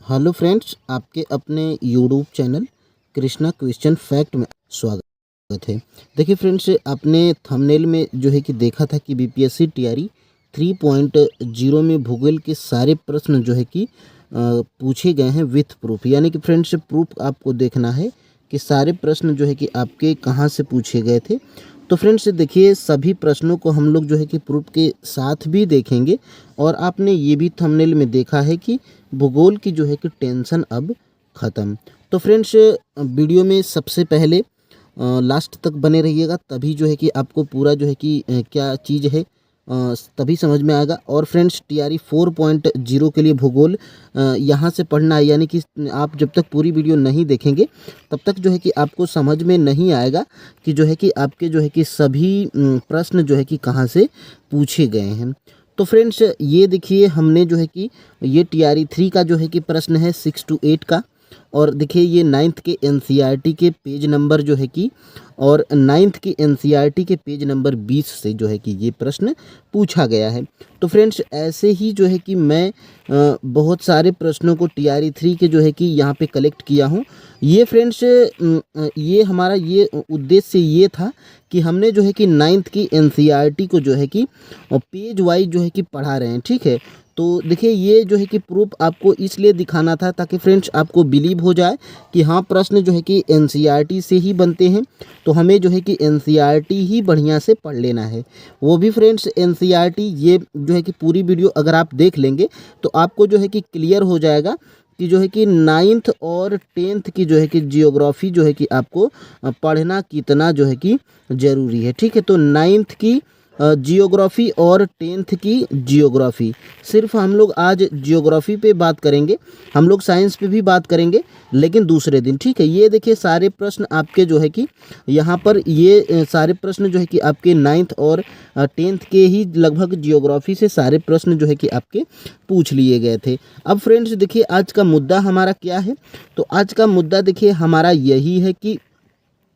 Hello friends, आपके अपने YouTube channel Krishna question fact में स्वागत है। देखिए फ्रेंड्स, आपने थंबनेल में जो है कि देखा था कि बीपीएससी टीआरई 3.0 में भूगोल के सारे प्रश्न जो है कि पूछे गए हैं विथ प्रूफ। यानी कि फ्रेंड्स, प्रूफ आपको देखना है कि सारे प्रश्न जो है कि आपके कहाँ से पूछे गए थे। तो फ्रेंड्स देखिए, सभी प्रश्नों को हम लोग जो है कि प्रूफ के साथ भी देखेंगे। और आपने ये भी थंबनेल में देखा है कि भूगोल की जो है कि टेंशन अब ख़त्म। तो फ्रेंड्स, वीडियो में सबसे पहले लास्ट तक बने रहिएगा, तभी जो है कि आपको पूरा जो है कि क्या चीज़ है तभी समझ में आएगा। और फ्रेंड्स, टीआरई 4.0 के लिए भूगोल यहाँ से पढ़ना है। यानी कि आप जब तक पूरी वीडियो नहीं देखेंगे तब तक जो है कि आपको समझ में नहीं आएगा कि जो है कि आपके जो है कि सभी प्रश्न जो है कि कहाँ से पूछे गए हैं। तो फ्रेंड्स, ये देखिए, हमने जो है कि ये टीआरई 3 का जो है कि प्रश्न है 6 to 8 का। और देखिए, ये 9th के एनसीईआरटी के पेज नंबर जो है कि और 9th के एनसीईआरटी के पेज नंबर 20 से जो है कि ये प्रश्न पूछा गया है। तो फ्रेंड्स, ऐसे ही जो है कि मैं बहुत सारे प्रश्नों को टीआरई 3 के जो है कि यहाँ पे कलेक्ट किया हूँ। ये फ्रेंड्स, ये हमारा ये उद्देश्य ये था कि हमने जो है कि 9th की एनसीईआरटी को जो है कि पेज वाइज जो है कि पढ़ा रहे हैं। ठीक है, तो देखिए, ये जो है कि प्रूफ आपको इसलिए दिखाना था ताकि फ्रेंड्स आपको बिलीव हो जाए कि हाँ, प्रश्न जो है कि एनसीईआरटी से ही बनते हैं। तो हमें जो है कि एनसीईआरटी ही बढ़िया से पढ़ लेना है। वो भी फ्रेंड्स, एनसीईआरटी ये जो है कि पूरी वीडियो अगर आप देख लेंगे तो आपको जो है कि क्लियर हो जाएगा कि जो है कि 9th और 10th की जो है कि जियोग्राफी जो है कि आपको पढ़ना कितना जो है कि ज़रूरी है। ठीक है, तो 9th की जियोग्राफी और 10th की जियोग्राफी, सिर्फ हम लोग आज जियोग्राफी पे बात करेंगे। हम लोग साइंस पे भी बात करेंगे लेकिन दूसरे दिन। ठीक है, ये देखिए, सारे प्रश्न आपके जो है कि यहाँ पर ये सारे प्रश्न जो है कि आपके 9th और 10th के ही लगभग जियोग्राफी से सारे प्रश्न जो है कि आपके पूछ लिए गए थे। अब फ्रेंड्स देखिए, आज का मुद्दा हमारा क्या है। तो आज का मुद्दा देखिए हमारा यही है कि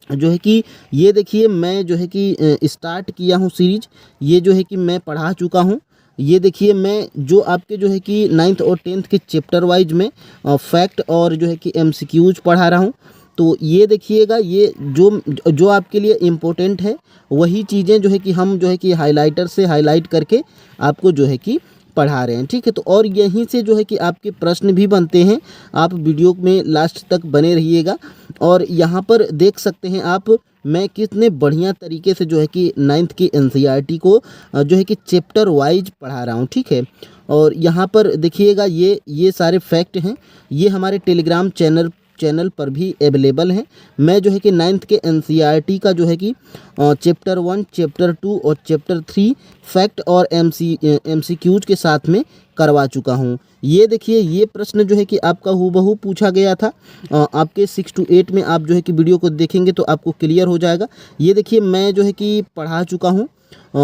जो है कि ये देखिए, मैं जो है कि स्टार्ट किया हूँ सीरीज। ये जो है कि मैं पढ़ा चुका हूँ। ये देखिए, मैं जो आपके जो है कि 9th और 10th के चैप्टर वाइज में फैक्ट और जो है कि एमसीक्यूज पढ़ा रहा हूँ। तो ये देखिएगा, ये जो जो आपके लिए इम्पोर्टेंट है वही चीज़ें जो है कि हम जो है कि हाइलाइटर से हाईलाइट करके आपको जो है कि पढ़ा रहे हैं। ठीक है, तो और यहीं से जो है कि आपके प्रश्न भी बनते हैं। आप वीडियो में लास्ट तक बने रहिएगा। और यहाँ पर देख सकते हैं आप, मैं कितने बढ़िया तरीके से जो है कि 9th की एनसीईआरटी को जो है कि चैप्टर वाइज पढ़ा रहा हूँ। ठीक है, और यहाँ पर देखिएगा, ये सारे फैक्ट हैं। ये हमारे टेलीग्राम चैनल पर भी अवेलेबल हैं। मैं जो है कि 9th के एनसीईआरटी का जो है कि चैप्टर 1, चैप्टर 2 और चैप्टर 3 फैक्ट और एमसीक्यूज के साथ में करवा चुका हूँ। ये देखिए, ये प्रश्न जो है कि आपका हूबहू पूछा गया था। आपके 6 to 8 में आप जो है कि वीडियो को देखेंगे तो आपको क्लियर हो जाएगा। ये देखिए, मैं जो है कि पढ़ा चुका हूँ।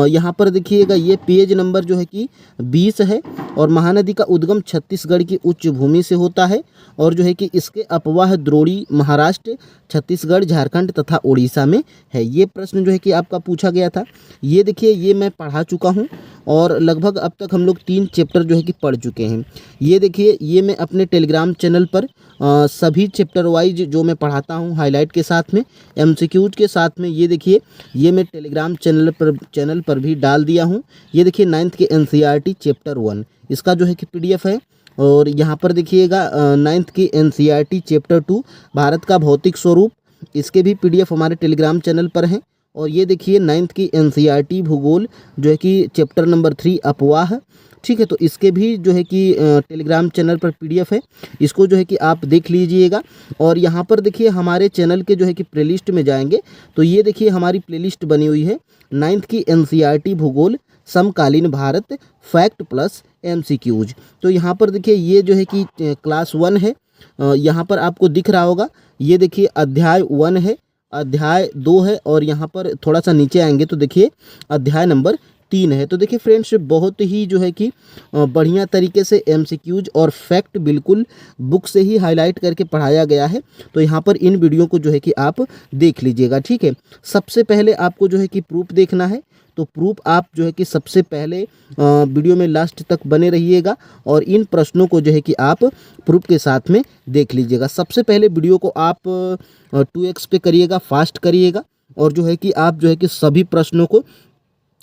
यहाँ पर देखिएगा, ये पेज नंबर जो है कि 20 है। और महानदी का उद्गम छत्तीसगढ़ की उच्च भूमि से होता है और जो है कि इसके अपवाह द्रोणी महाराष्ट्र, छत्तीसगढ़, झारखंड तथा उड़ीसा में है। ये प्रश्न जो है कि आपका पूछा गया था। ये देखिए, ये मैं पढ़ा चुका हूँ और लगभग अब तक हम लोग 3 चैप्टर जो है कि पढ़ चुके हैं। ये देखिए, ये मैं अपने टेलीग्राम चैनल पर सभी चैप्टर वाइज जो मैं पढ़ाता हूँ हाईलाइट के साथ में, एमसीक्यूज के साथ में, ये देखिए, ये मैं टेलीग्राम चैनल पर भी डाल दिया हूँ। ये देखिए, 9th के एनसीईआरटी चैप्टर 1, इसका जो है कि पीडीएफ है। और यहाँ पर देखिएगा 9th की एनसीईआरटी चैप्टर 2 भारत का भौतिक स्वरूप, इसके भी पीडीएफ हमारे टेलीग्राम चैनल पर हैं। और ये देखिए, 9th की एनसीईआरटी भूगोल जो है कि चैप्टर नंबर 3 अपवाह। ठीक है, तो इसके भी जो है कि टेलीग्राम चैनल पर पीडीएफ है, इसको जो है कि आप देख लीजिएगा। और यहाँ पर देखिए, हमारे चैनल के जो है कि प्लेलिस्ट में जाएंगे तो ये देखिए, हमारी प्लेलिस्ट बनी हुई है 9th की एनसीईआरटी भूगोल समकालीन भारत फैक्ट प्लस एमसीक्यूज। तो यहाँ पर देखिए, ये जो है कि क्लास 1 है। यहाँ पर आपको दिख रहा होगा, ये देखिए अध्याय 1 है, अध्याय 2 है और यहाँ पर थोड़ा सा नीचे आएंगे तो देखिए अध्याय नंबर 3 है। तो देखिए फ्रेंड्स, बहुत ही जो है कि बढ़िया तरीके से एमसीक्यूज और फैक्ट बिल्कुल बुक से ही हाईलाइट करके पढ़ाया गया है। तो यहाँ पर इन वीडियो को जो है कि आप देख लीजिएगा। ठीक है, सबसे पहले आपको जो है कि प्रूफ देखना है। तो प्रूफ आप जो है कि सबसे पहले वीडियो में लास्ट तक बने रहिएगा और इन प्रश्नों को जो है कि आप प्रूफ के साथ में देख लीजिएगा। सबसे पहले वीडियो को आप 2x पे करिएगा, फास्ट करिएगा और जो है कि आप जो है कि सभी प्रश्नों को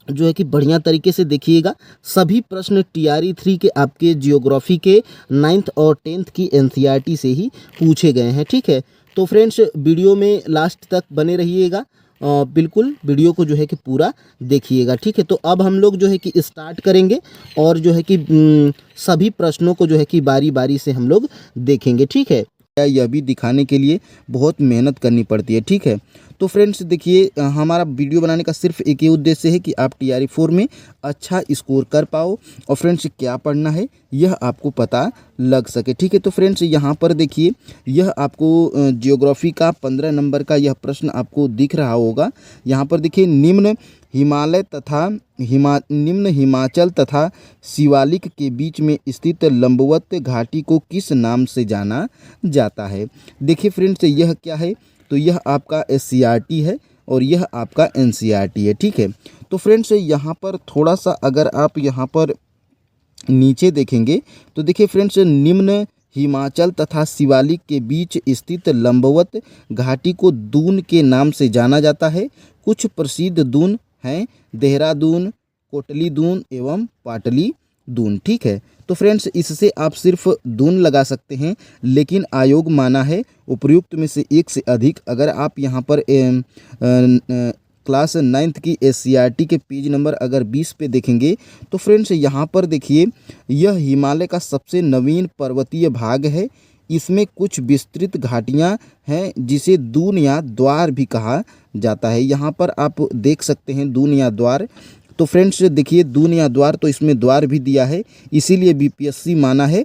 जो है कि बढ़िया तरीके से देखिएगा। सभी प्रश्न TRE 3 के आपके जियोग्राफी के 9th और 10th की NCERT से ही पूछे गए हैं, ठीक है। तो फ्रेंड्स वीडियो में लास्ट तक बने रहिएगा, बिल्कुल वीडियो को जो है कि पूरा देखिएगा, ठीक है। तो अब हम लोग जो है कि स्टार्ट करेंगे और जो है कि सभी प्रश्नों को जो है कि बारी बारी से हम लोग देखेंगे, ठीक है। यह भी दिखाने के लिए बहुत मेहनत करनी पड़ती है, ठीक है। तो फ्रेंड्स देखिए, हमारा वीडियो बनाने का सिर्फ एक ही उद्देश्य है कि आप TRE 4 में अच्छा स्कोर कर पाओ और फ्रेंड्स क्या पढ़ना है यह आपको पता लग सके, ठीक है। तो फ्रेंड्स यहाँ पर देखिए, यह आपको जियोग्राफी का 15 नंबर का यह प्रश्न आपको दिख रहा होगा। यहाँ पर देखिए, निम्न हिमाचल तथा शिवालिक के बीच में स्थित लंबवत घाटी को किस नाम से जाना जाता है। देखिए फ्रेंड्स, यह क्या है, तो यह आपका SCERT है और यह आपका NCERT है, ठीक है। तो फ्रेंड्स यहाँ पर थोड़ा सा अगर आप यहाँ पर नीचे देखेंगे तो देखिए फ्रेंड्स, निम्न हिमाचल तथा शिवालिक के बीच स्थित लंबवत घाटी को दून के नाम से जाना जाता है। कुछ प्रसिद्ध दून हैं देहरादून, कोटली दून एवं पाटली दून, ठीक है। तो फ्रेंड्स इससे आप सिर्फ दून लगा सकते हैं, लेकिन आयोग माना है उपयुक्त में से एक से अधिक। अगर आप यहाँ पर क्लास 9th की SCERT के पेज नंबर अगर 20 पे देखेंगे तो फ्रेंड्स यहाँ पर देखिए, यह हिमालय का सबसे नवीन पर्वतीय भाग है। इसमें कुछ विस्तृत घाटियाँ हैं जिसे दून या द्वार भी कहा जाता है। यहाँ पर आप देख सकते हैं दून या द्वार। तो फ्रेंड्स देखिए, दून या द्वार, तो इसमें द्वार भी दिया है, इसीलिए BPSC माना है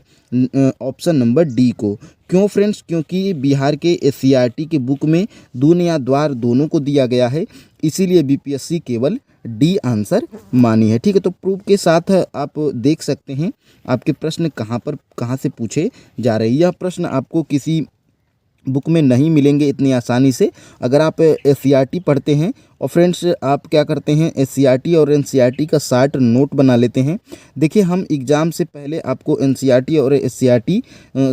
ऑप्शन नंबर D को। क्यों फ्रेंड्स, क्योंकि बिहार के SCERT के बुक में दून या द्वार दोनों को दिया गया है, इसीलिए BPSC केवल D आंसर मानी है, ठीक है। तो प्रूफ के साथ आप देख सकते हैं आपके प्रश्न कहाँ से पूछे जा रहे हैं। यह प्रश्न आपको किसी बुक में नहीं मिलेंगे इतनी आसानी से। अगर आप SCERT पढ़ते हैं और फ्रेंड्स आप क्या करते हैं, SCERT और NCERT का शार्ट नोट बना लेते हैं। देखिए, हम एग्ज़ाम से पहले आपको NCERT और SCERT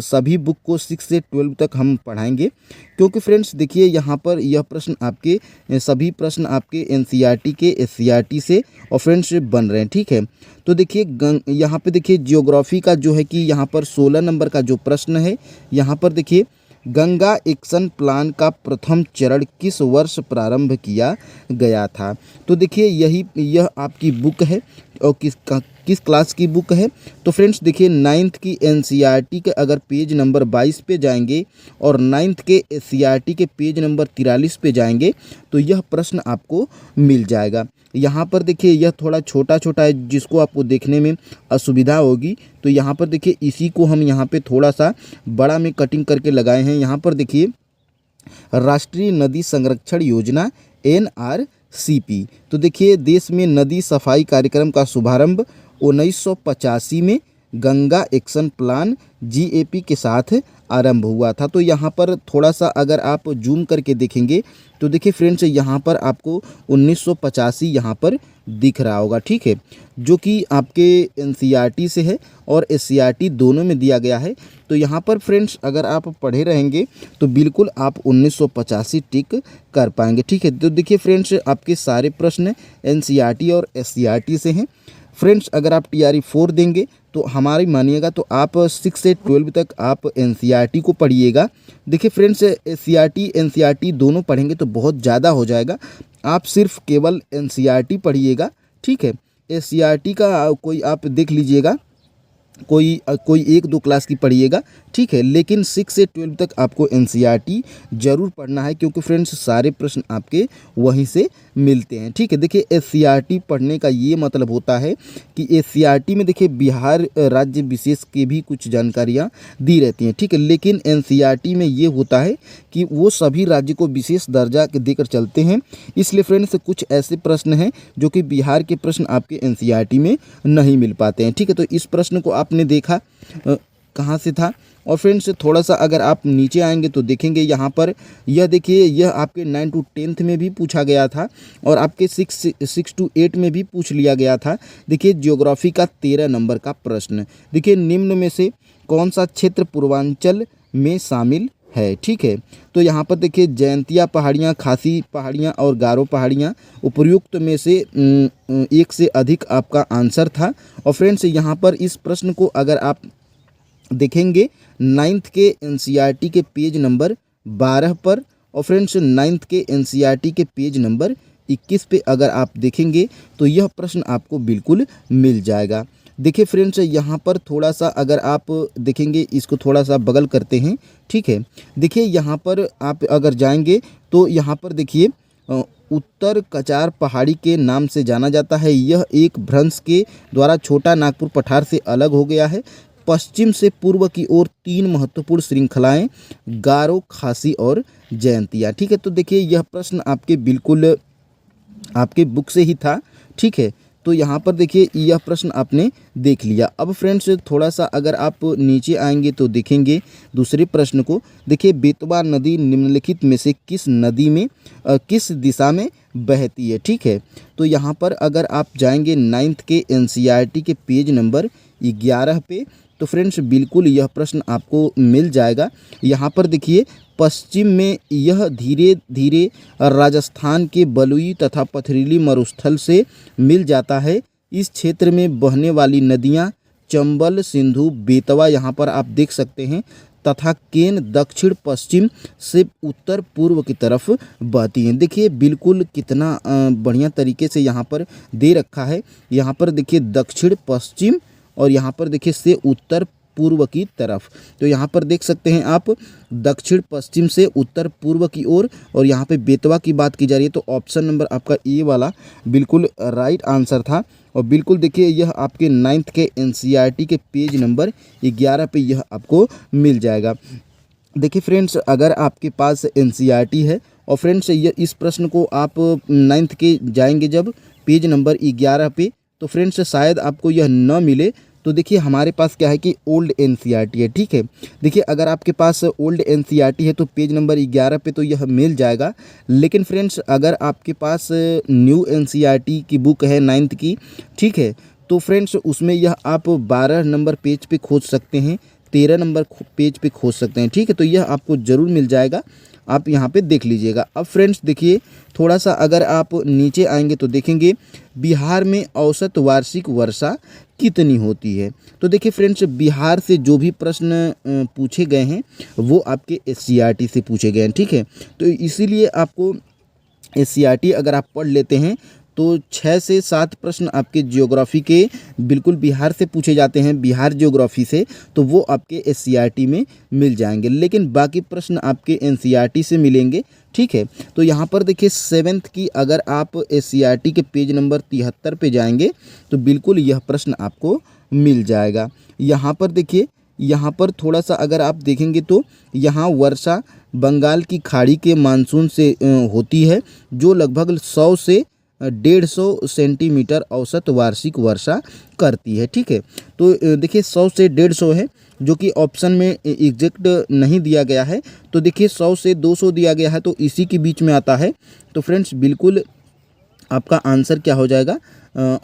सभी बुक को 6 से 12 तक हम पढ़ाएंगे, क्योंकि फ्रेंड्स देखिए यहाँ पर यह प्रश्न आपके सभी प्रश्न आपके NCERT के SCERT से और फ्रेंड्स बन रहे हैं, ठीक है। तो देखिए यहाँ पे देखिए, जियोग्राफी का जो है कि यहाँ पर 16 नंबर का जो प्रश्न है, यहाँ पर देखिए, गंगा एक्शन प्लान का प्रथम चरण किस वर्ष प्रारंभ किया गया था। तो देखिए यह आपकी बुक है और किस क्लास की बुक है। तो फ्रेंड्स देखिए, 9th की NCERT के अगर पेज नंबर 22 पे जाएंगे और 9th के SCERT के पेज नंबर 43 पे जाएंगे तो यह प्रश्न आपको मिल जाएगा। यहाँ पर देखिए, यह थोड़ा छोटा है जिसको आपको देखने में असुविधा होगी, तो यहाँ पर देखिए इसी को हम यहाँ पे थोड़ा सा बड़ा में कटिंग करके लगाए हैं। यहाँ पर देखिए, राष्ट्रीय नदी संरक्षण योजना NRCP। तो देखिए, देश में नदी सफाई कार्यक्रम का शुभारंभ 1985 में गंगा एक्शन प्लान GAP के साथ आरंभ हुआ था। तो यहाँ पर थोड़ा सा अगर आप जूम करके देखेंगे तो देखिए फ्रेंड्स, यहाँ पर आपको 1985 यहाँ पर दिख रहा होगा, ठीक है, जो कि आपके NCERT से है और SCERT दोनों में दिया गया है। तो यहाँ पर फ्रेंड्स अगर आप पढ़े रहेंगे तो बिल्कुल आप 1985 टिक कर पाएंगे, ठीक है। तो देखिए फ्रेंड्स, आपके सारे प्रश्न NCERT और SCERT से हैं। फ्रेंड्स अगर आप TRE 4 देंगे तो हमारी मानिएगा तो आप 6 से 12 तक आप NCERT को पढ़िएगा। देखिए फ्रेंड्स, SCERT NCERT दोनों पढ़ेंगे तो बहुत ज़्यादा हो जाएगा। आप सिर्फ केवल NCERT पढ़िएगा, ठीक है। SCERT का कोई आप देख लीजिएगा, कोई 1-2 क्लास की पढ़िएगा, ठीक है। लेकिन 6 से 12 तक आपको NCERT जरूर पढ़ना है, क्योंकि फ्रेंड्स सारे प्रश्न आपके वहीं से मिलते हैं, ठीक है। देखिए, SCERT पढ़ने का ये मतलब होता है कि SCERT में देखिए बिहार राज्य विशेष के भी कुछ जानकारियाँ दी रहती हैं, ठीक है। लेकिन NCERT में ये होता है कि वो सभी राज्य को विशेष दर्जा देकर चलते हैं, इसलिए फ्रेंड्स कुछ ऐसे प्रश्न हैं जो कि बिहार के प्रश्न आपके NCERT में नहीं मिल पाते हैं, ठीक है। तो इस प्रश्न को आपने देखा, कहाँ से था। और फ्रेंड्स थोड़ा सा अगर आप नीचे आएंगे तो देखेंगे यहाँ पर यह देखिए यह आपके 9 to 10th में भी पूछा गया था और आपके 6 to 8 में भी पूछ लिया गया था। देखिए ज्योग्राफी का 13 नंबर का प्रश्न, देखिए निम्न में से कौन सा क्षेत्र पूर्वांचल में शामिल है। ठीक है, तो यहाँ पर देखिए जयंतिया पहाड़ियाँ, खासी पहाड़ियाँ और गारो पहाड़ियाँ उपर्युक्त में से एक से अधिक आपका आंसर था। और फ्रेंड्स यहाँ पर इस प्रश्न को अगर आप देखेंगे 9th के एनसीईआरटी के पेज नंबर 12 पर और फ्रेंड्स 9th के एनसीईआरटी के पेज नंबर 21 पे अगर आप देखेंगे तो यह प्रश्न आपको बिल्कुल मिल जाएगा। देखिए फ्रेंड्स यहाँ पर थोड़ा सा अगर आप देखेंगे, इसको थोड़ा सा बगल करते हैं। ठीक है, देखिए यहाँ पर आप अगर जाएंगे तो यहाँ पर देखिए उत्तर कचार पहाड़ी के नाम से जाना जाता है। यह एक भ्रंश के द्वारा छोटा नागपुर पठार से अलग हो गया है। पश्चिम से पूर्व की ओर 3 महत्वपूर्ण श्रृंखलाएं गारो, खासी और जयंतिया। ठीक है, तो देखिए यह प्रश्न आपके बिल्कुल आपके बुक से ही था। ठीक है, तो यहाँ पर देखिए यह प्रश्न आपने देख लिया। अब फ्रेंड्स थोड़ा सा अगर आप नीचे आएंगे तो देखेंगे दूसरे प्रश्न को। देखिए बेतवा नदी निम्नलिखित में से किस नदी में किस दिशा में बहती है। ठीक है, तो यहाँ पर अगर आप जाएंगे 9th के एनसीईआरटी के पेज नंबर 11 पे तो फ्रेंड्स बिल्कुल यह प्रश्न आपको मिल जाएगा। यहाँ पर देखिए पश्चिम में यह धीरे धीरे राजस्थान के बलुई तथा पथरीली मरुस्थल से मिल जाता है। इस क्षेत्र में बहने वाली नदियाँ चंबल, सिंधु, बेतवा यहाँ पर आप देख सकते हैं तथा केन दक्षिण पश्चिम से उत्तर पूर्व की तरफ बहती हैं। देखिए बिल्कुल कितना बढ़िया तरीके से यहाँ पर दे रखा है। यहाँ पर देखिए दक्षिण पश्चिम और यहाँ पर देखिए से उत्तर पूर्व की तरफ। तो यहाँ पर देख सकते हैं आप दक्षिण पश्चिम से उत्तर पूर्व की ओर। और यहाँ पे बेतवा की बात की जा रही है तो ऑप्शन नंबर आपका ए वाला बिल्कुल राइट आंसर था। और बिल्कुल देखिए यह आपके 9th के एनसीईआरटी के पेज नंबर 11 पे यह आपको मिल जाएगा। देखिए फ्रेंड्स अगर आपके पास एनसीईआरटी है और फ्रेंड्स ये इस प्रश्न को आप 9th के जाएंगे जब पेज नंबर 11 पे तो फ्रेंड्स शायद आपको यह न मिले। तो देखिए हमारे पास क्या है कि ओल्ड एनसीईआरटी है। ठीक है, देखिए अगर आपके पास ओल्ड एनसीईआरटी है तो पेज नंबर 11 पे तो यह मिल जाएगा। लेकिन फ्रेंड्स अगर आपके पास न्यू एनसीईआरटी की बुक है 9th की, ठीक है, तो फ्रेंड्स उसमें यह आप 12 नंबर पेज पे खोज सकते हैं, 13 नंबर पेज पे खोज सकते हैं। ठीक है, तो यह आपको ज़रूर मिल जाएगा, आप यहाँ पे देख लीजिएगा। अब फ्रेंड्स देखिए थोड़ा सा अगर आप नीचे आएंगे तो देखेंगे बिहार में औसत वार्षिक वर्षा कितनी होती है। तो देखिए फ्रेंड्स बिहार से जो भी प्रश्न पूछे गए हैं वो आपके एससीईआरटी से पूछे गए हैं। ठीक है, तो इसीलिए आपको एससीईआरटी अगर आप पढ़ लेते हैं तो 6 से 7 प्रश्न आपके ज्योग्राफी के बिल्कुल बिहार से पूछे जाते हैं, बिहार ज्योग्राफी से, तो वो आपके एससीईआरटी में मिल जाएंगे। लेकिन बाकी प्रश्न आपके एनसीईआरटी से मिलेंगे। ठीक है, तो यहाँ पर देखिए 7th की अगर आप एससीईआरटी के पेज नंबर 73 पे जाएंगे तो बिल्कुल यह प्रश्न आपको मिल जाएगा। यहाँ पर देखिए यहाँ पर थोड़ा सा अगर आप देखेंगे तो यहाँ वर्षा बंगाल की खाड़ी के मानसून से होती है जो लगभग 100 से 150 सेंटीमीटर औसत वार्षिक वर्षा करती है। ठीक है, तो देखिए 100 से 150 है जो कि ऑप्शन में एग्जैक्ट नहीं दिया गया है। तो देखिए 100 से 200 दिया गया है तो इसी के बीच में आता है। तो फ्रेंड्स बिल्कुल आपका आंसर क्या हो जाएगा,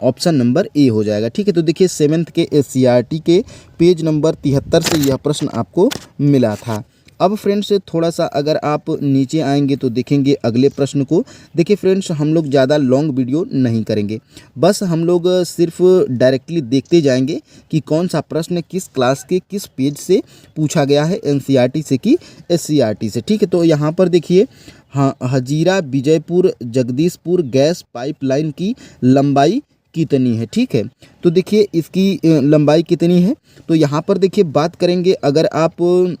ऑप्शन नंबर ए हो जाएगा। ठीक है, तो देखिए 7th के एससीईआरटी के पेज नंबर 73 से यह प्रश्न आपको मिला था। अब फ्रेंड्स थोड़ा सा अगर आप नीचे आएंगे तो देखेंगे अगले प्रश्न को। देखिए फ्रेंड्स हम लोग ज़्यादा लॉन्ग वीडियो नहीं करेंगे, बस हम लोग सिर्फ डायरेक्टली देखते जाएंगे कि कौन सा प्रश्न किस क्लास के किस पेज से पूछा गया है, एनसीईआरटी से कि एससीईआरटी से। ठीक है, तो यहाँ पर देखिए हाँ, हजीरा विजयपुर जगदीशपुर गैस पाइपलाइन की लंबाई कितनी है। ठीक है, तो देखिए इसकी लंबाई कितनी है। तो यहाँ पर देखिए बात करेंगे अगर आप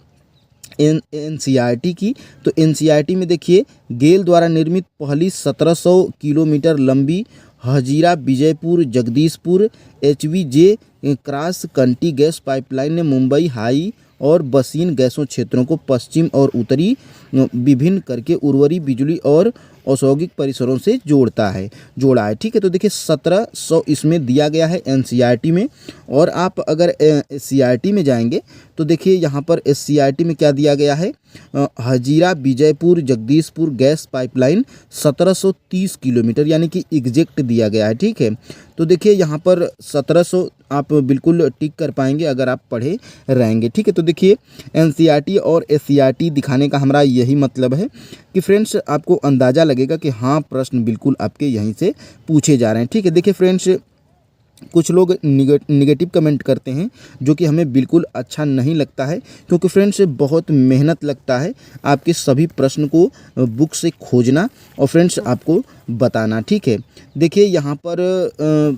एनसीईआरटी की, तो एनसीईआरटी में देखिए गेल द्वारा निर्मित पहली 1700 किलोमीटर लंबी Hazira Vijaypur Jagdishpur HVJ cross country gas pipeline ने मुंबई हाई और बसीन गैसों क्षेत्रों को पश्चिम और उत्तरी विभिन्न करके उर्वरी बिजली और औद्योगिक परिसरों से जोड़ा है। ठीक है, तो देखिए 1700 इसमें दिया गया है एनसीईआरटी में। और आप अगर सीईआरटी में जाएंगे तो देखिए यहाँ पर सीईआरटी में क्या दिया गया है, Hazira Vijaypur Jagdishpur gas pipeline 1730 kilometre यानी कि एग्जैक्ट दिया गया है। ठीक है, तो देखिए यहाँ पर 1700 आप बिल्कुल टिक कर पाएंगे अगर आप पढ़े रहेंगे। ठीक है, तो देखिए एनसीईआरटी और एससीईआरटी दिखाने का हमारा यही मतलब है कि फ्रेंड्स आपको अंदाज़ा लगेगा कि हाँ प्रश्न बिल्कुल आपके यहीं से पूछे जा रहे हैं। ठीक है, देखिए फ्रेंड्स कुछ लोग निगेटिव कमेंट करते हैं जो कि हमें बिल्कुल अच्छा नहीं लगता है, क्योंकि फ्रेंड्स बहुत मेहनत लगता है आपके सभी प्रश्न को बुक से खोजना और फ्रेंड्स आपको बताना। ठीक है, देखिए यहाँ पर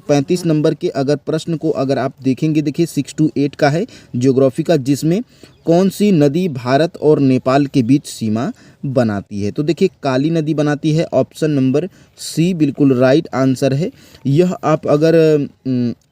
35 नंबर के अगर प्रश्न को अगर आप देखेंगे, देखिए 6 to 8 का है ज्योग्राफी का, जिसमें कौन सी नदी भारत और नेपाल के बीच सीमा बनाती है। तो देखिए काली नदी बनाती है, ऑप्शन नंबर सी बिल्कुल राइट आंसर है। यह आप अगर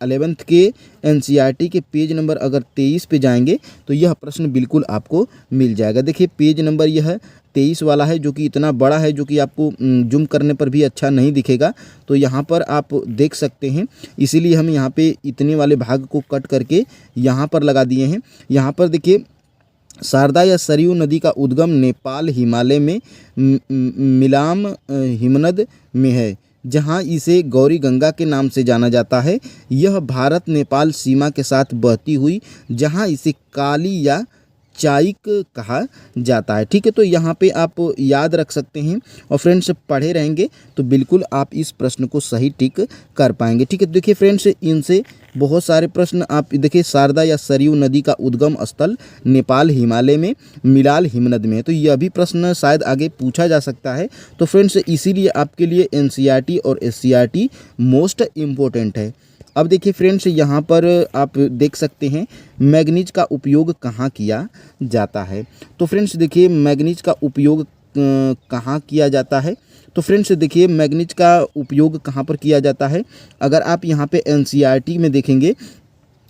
11th के एनसीईआरटी के पेज नंबर अगर 23 पे जाएंगे तो यह प्रश्न बिल्कुल आपको मिल जाएगा। देखिए पेज नंबर यह 23 वाला है, जो कि इतना बड़ा है जो कि आपको जूम करने पर भी अच्छा नहीं दिखेगा। तो यहाँ पर आप देख सकते हैं, इसीलिए हम यहाँ पे इतने वाले भाग को कट करके यहाँ पर लगा दिए हैं। यहाँ पर देखिए शारदा या सरयू नदी का उद्गम नेपाल हिमालय में मिलाम हिमनद में है, जहां इसे गौरी गंगा के नाम से जाना जाता है। यह भारत नेपाल सीमा के साथ बहती हुई, जहां इसे काली या चाइक कहा जाता है। ठीक है, तो यहाँ पे आप याद रख सकते हैं और फ्रेंड्स पढ़े रहेंगे तो बिल्कुल आप इस प्रश्न को सही टिक कर पाएंगे। ठीक है, देखिए फ्रेंड्स इनसे बहुत सारे प्रश्न आप देखिए, शारदा या सरयू नदी का उद्गम स्थल नेपाल हिमालय में मिलाल हिमनद में है, तो यह भी प्रश्न शायद आगे पूछा जा सकता है। तो फ्रेंड्स इसीलिए आपके लिए एनसीईआरटी और एससीईआरटी मोस्ट इम्पोर्टेंट है। अब देखिए फ्रेंड्स यहाँ पर आप देख सकते हैं मैग्नीज का उपयोग कहाँ किया जाता है। तो फ्रेंड्स देखिए मैग्नीज का उपयोग कहाँ किया जाता है। तो फ्रेंड्स देखिए मैग्नीज का उपयोग कहाँ पर किया जाता है, अगर आप यहाँ पे एनसीईआरटी में देखेंगे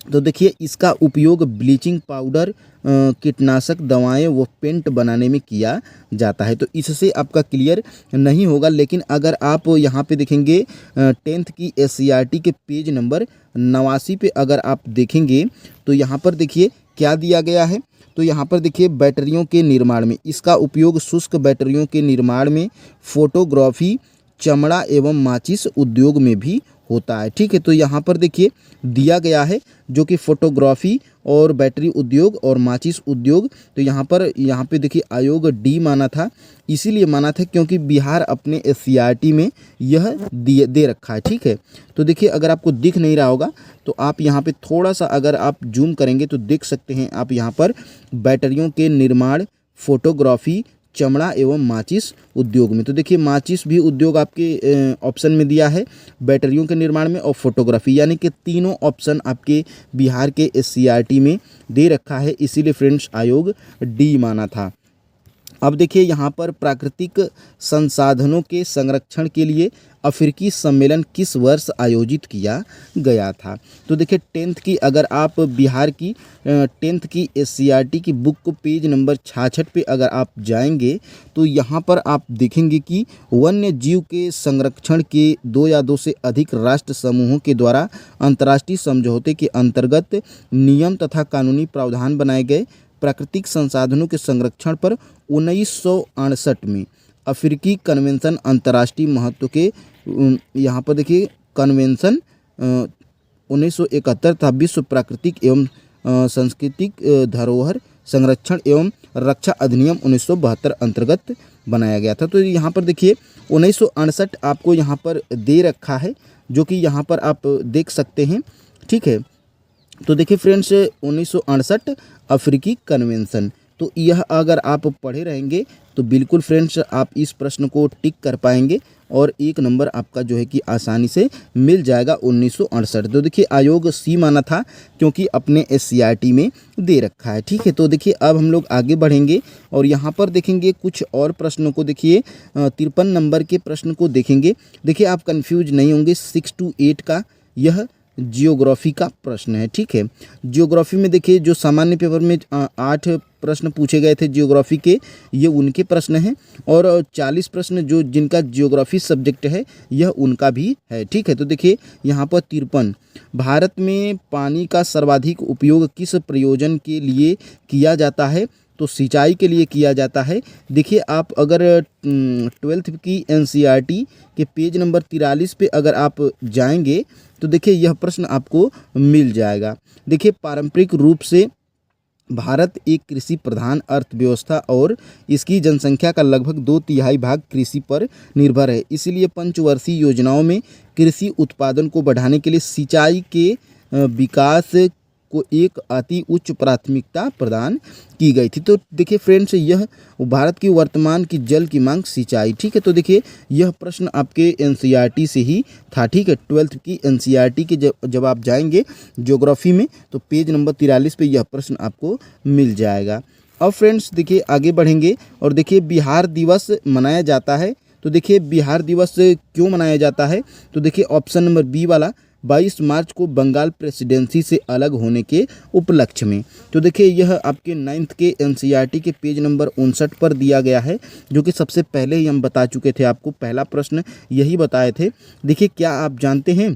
तो देखिए इसका उपयोग ब्लीचिंग पाउडर, कीटनाशक दवाएं व पेंट बनाने में किया जाता है। तो इससे आपका क्लियर नहीं होगा, लेकिन अगर आप यहाँ पे देखेंगे 10th की एससीईआरटी के पेज नंबर 89 पे अगर आप देखेंगे तो यहाँ पर देखिए क्या दिया गया है। तो यहाँ पर देखिए बैटरियों के निर्माण में इसका उपयोग शुष्क बैटरियों के निर्माण में, फोटोग्राफी, चमड़ा एवं माचिस उद्योग में भी होता है। ठीक है, तो यहाँ पर देखिए दिया गया है जो कि फोटोग्राफी और बैटरी उद्योग और माचिस उद्योग। तो यहाँ पे देखिए आयोग डी माना था, इसीलिए माना था क्योंकि बिहार अपने एससीईआरटी में यह दे रखा है। ठीक है, तो देखिए अगर आपको दिख नहीं रहा होगा तो आप यहाँ पे थोड़ा सा अगर आप जूम करेंगे तो देख सकते हैं आप यहाँ पर बैटरियों के निर्माण, फोटोग्राफी, चमड़ा एवं माचिस उद्योग में। तो देखिए माचिस भी उद्योग आपके ऑप्शन में दिया है, बैटरियों के निर्माण में और फोटोग्राफी, यानी कि तीनों ऑप्शन आपके बिहार के एससीईआरटी में दे रखा है, इसीलिए फ्रेंड्स आयोग डी माना था। अब देखिए यहाँ पर प्राकृतिक संसाधनों के संरक्षण के लिए अफ्रीकी सम्मेलन किस वर्ष आयोजित किया गया था। तो देखिए 10th की अगर आप बिहार की 10th की एससीईआरटी की बुक को पेज नंबर 66 पे अगर आप जाएंगे तो यहाँ पर आप देखेंगे कि वन्य जीव के संरक्षण के 2 या 2 से अधिक राष्ट्र समूहों के द्वारा अंतर्राष्ट्रीय समझौते के अंतर्गत नियम तथा कानूनी प्रावधान बनाए गए प्राकृतिक संसाधनों के संरक्षण पर 1968 में अफ्रीकी कन्वेंशन अंतर्राष्ट्रीय महत्व के, यहाँ पर देखिए कन्वेंशन 1971 था, विश्व प्राकृतिक एवं सांस्कृतिक धरोहर संरक्षण एवं रक्षा अधिनियम 1972 अंतर्गत बनाया गया था। तो यहाँ पर देखिए 1968 आपको यहाँ पर दे रखा है, जो कि यहाँ पर आप देख सकते हैं। ठीक है, तो देखिए फ्रेंड्स 1968 अफ्रीकी कन्वेंशन, तो यह अगर आप पढ़े रहेंगे तो बिल्कुल फ्रेंड्स आप इस प्रश्न को टिक कर पाएंगे और 1 नंबर आपका जो है कि आसानी से मिल जाएगा 1968। तो देखिए आयोग सी माना था क्योंकि अपने एससीईआरटी में दे रखा है। ठीक है, तो देखिए अब हम लोग आगे बढ़ेंगे और यहाँ पर देखेंगे कुछ और प्रश्नों को। देखिए 53 नंबर के प्रश्न को देखेंगे। देखिए आप कंफ्यूज नहीं होंगे, 6 to 8 का यह जियोग्राफी का प्रश्न है। ठीक है, जियोग्राफी में देखिए जो सामान्य पेपर में 8 प्रश्न पूछे गए थे जियोग्राफी के, ये उनके प्रश्न हैं, और 40 प्रश्न जो जिनका जियोग्राफी सब्जेक्ट है यह उनका भी है। ठीक है, तो देखिए यहाँ पर 53, भारत में पानी का सर्वाधिक उपयोग किस प्रयोजन के लिए किया जाता है? तो सिंचाई के लिए किया जाता है। देखिए आप अगर 12th की एनसीईआरटी के पेज नंबर 43 पे अगर आप जाएंगे तो देखिए यह प्रश्न आपको मिल जाएगा। देखिए पारंपरिक रूप से भारत एक कृषि प्रधान अर्थव्यवस्था और इसकी जनसंख्या का लगभग 2/3 भाग कृषि पर निर्भर है। इसलिए पंचवर्षीय योजनाओं में कृषि उत्पादन को बढ़ाने के लिए सिंचाई के विकास को एक अति उच्च प्राथमिकता प्रदान की गई थी। तो देखिए फ्रेंड्स, यह भारत की वर्तमान की जल की मांग सिंचाई। ठीक है, तो देखिए यह प्रश्न आपके एनसीईआरटी से ही था। ठीक है, 12th की एनसीईआरटी के जब आप जाएंगे ज्योग्राफी में तो पेज नंबर 43 पे यह प्रश्न आपको मिल जाएगा। अब फ्रेंड्स देखिए आगे बढ़ेंगे और देखिए बिहार दिवस मनाया जाता है। तो देखिए बिहार दिवस क्यों मनाया जाता है? तो देखिए ऑप्शन नंबर बी वाला, 22 मार्च को बंगाल प्रेसिडेंसी से अलग होने के उपलक्ष्य में। तो देखिए यह आपके 9th के एनसीईआरटी के पेज नंबर 59 पर दिया गया है, जो कि सबसे पहले ही हम बता चुके थे आपको, पहला प्रश्न यही बताए थे। देखिए क्या आप जानते हैं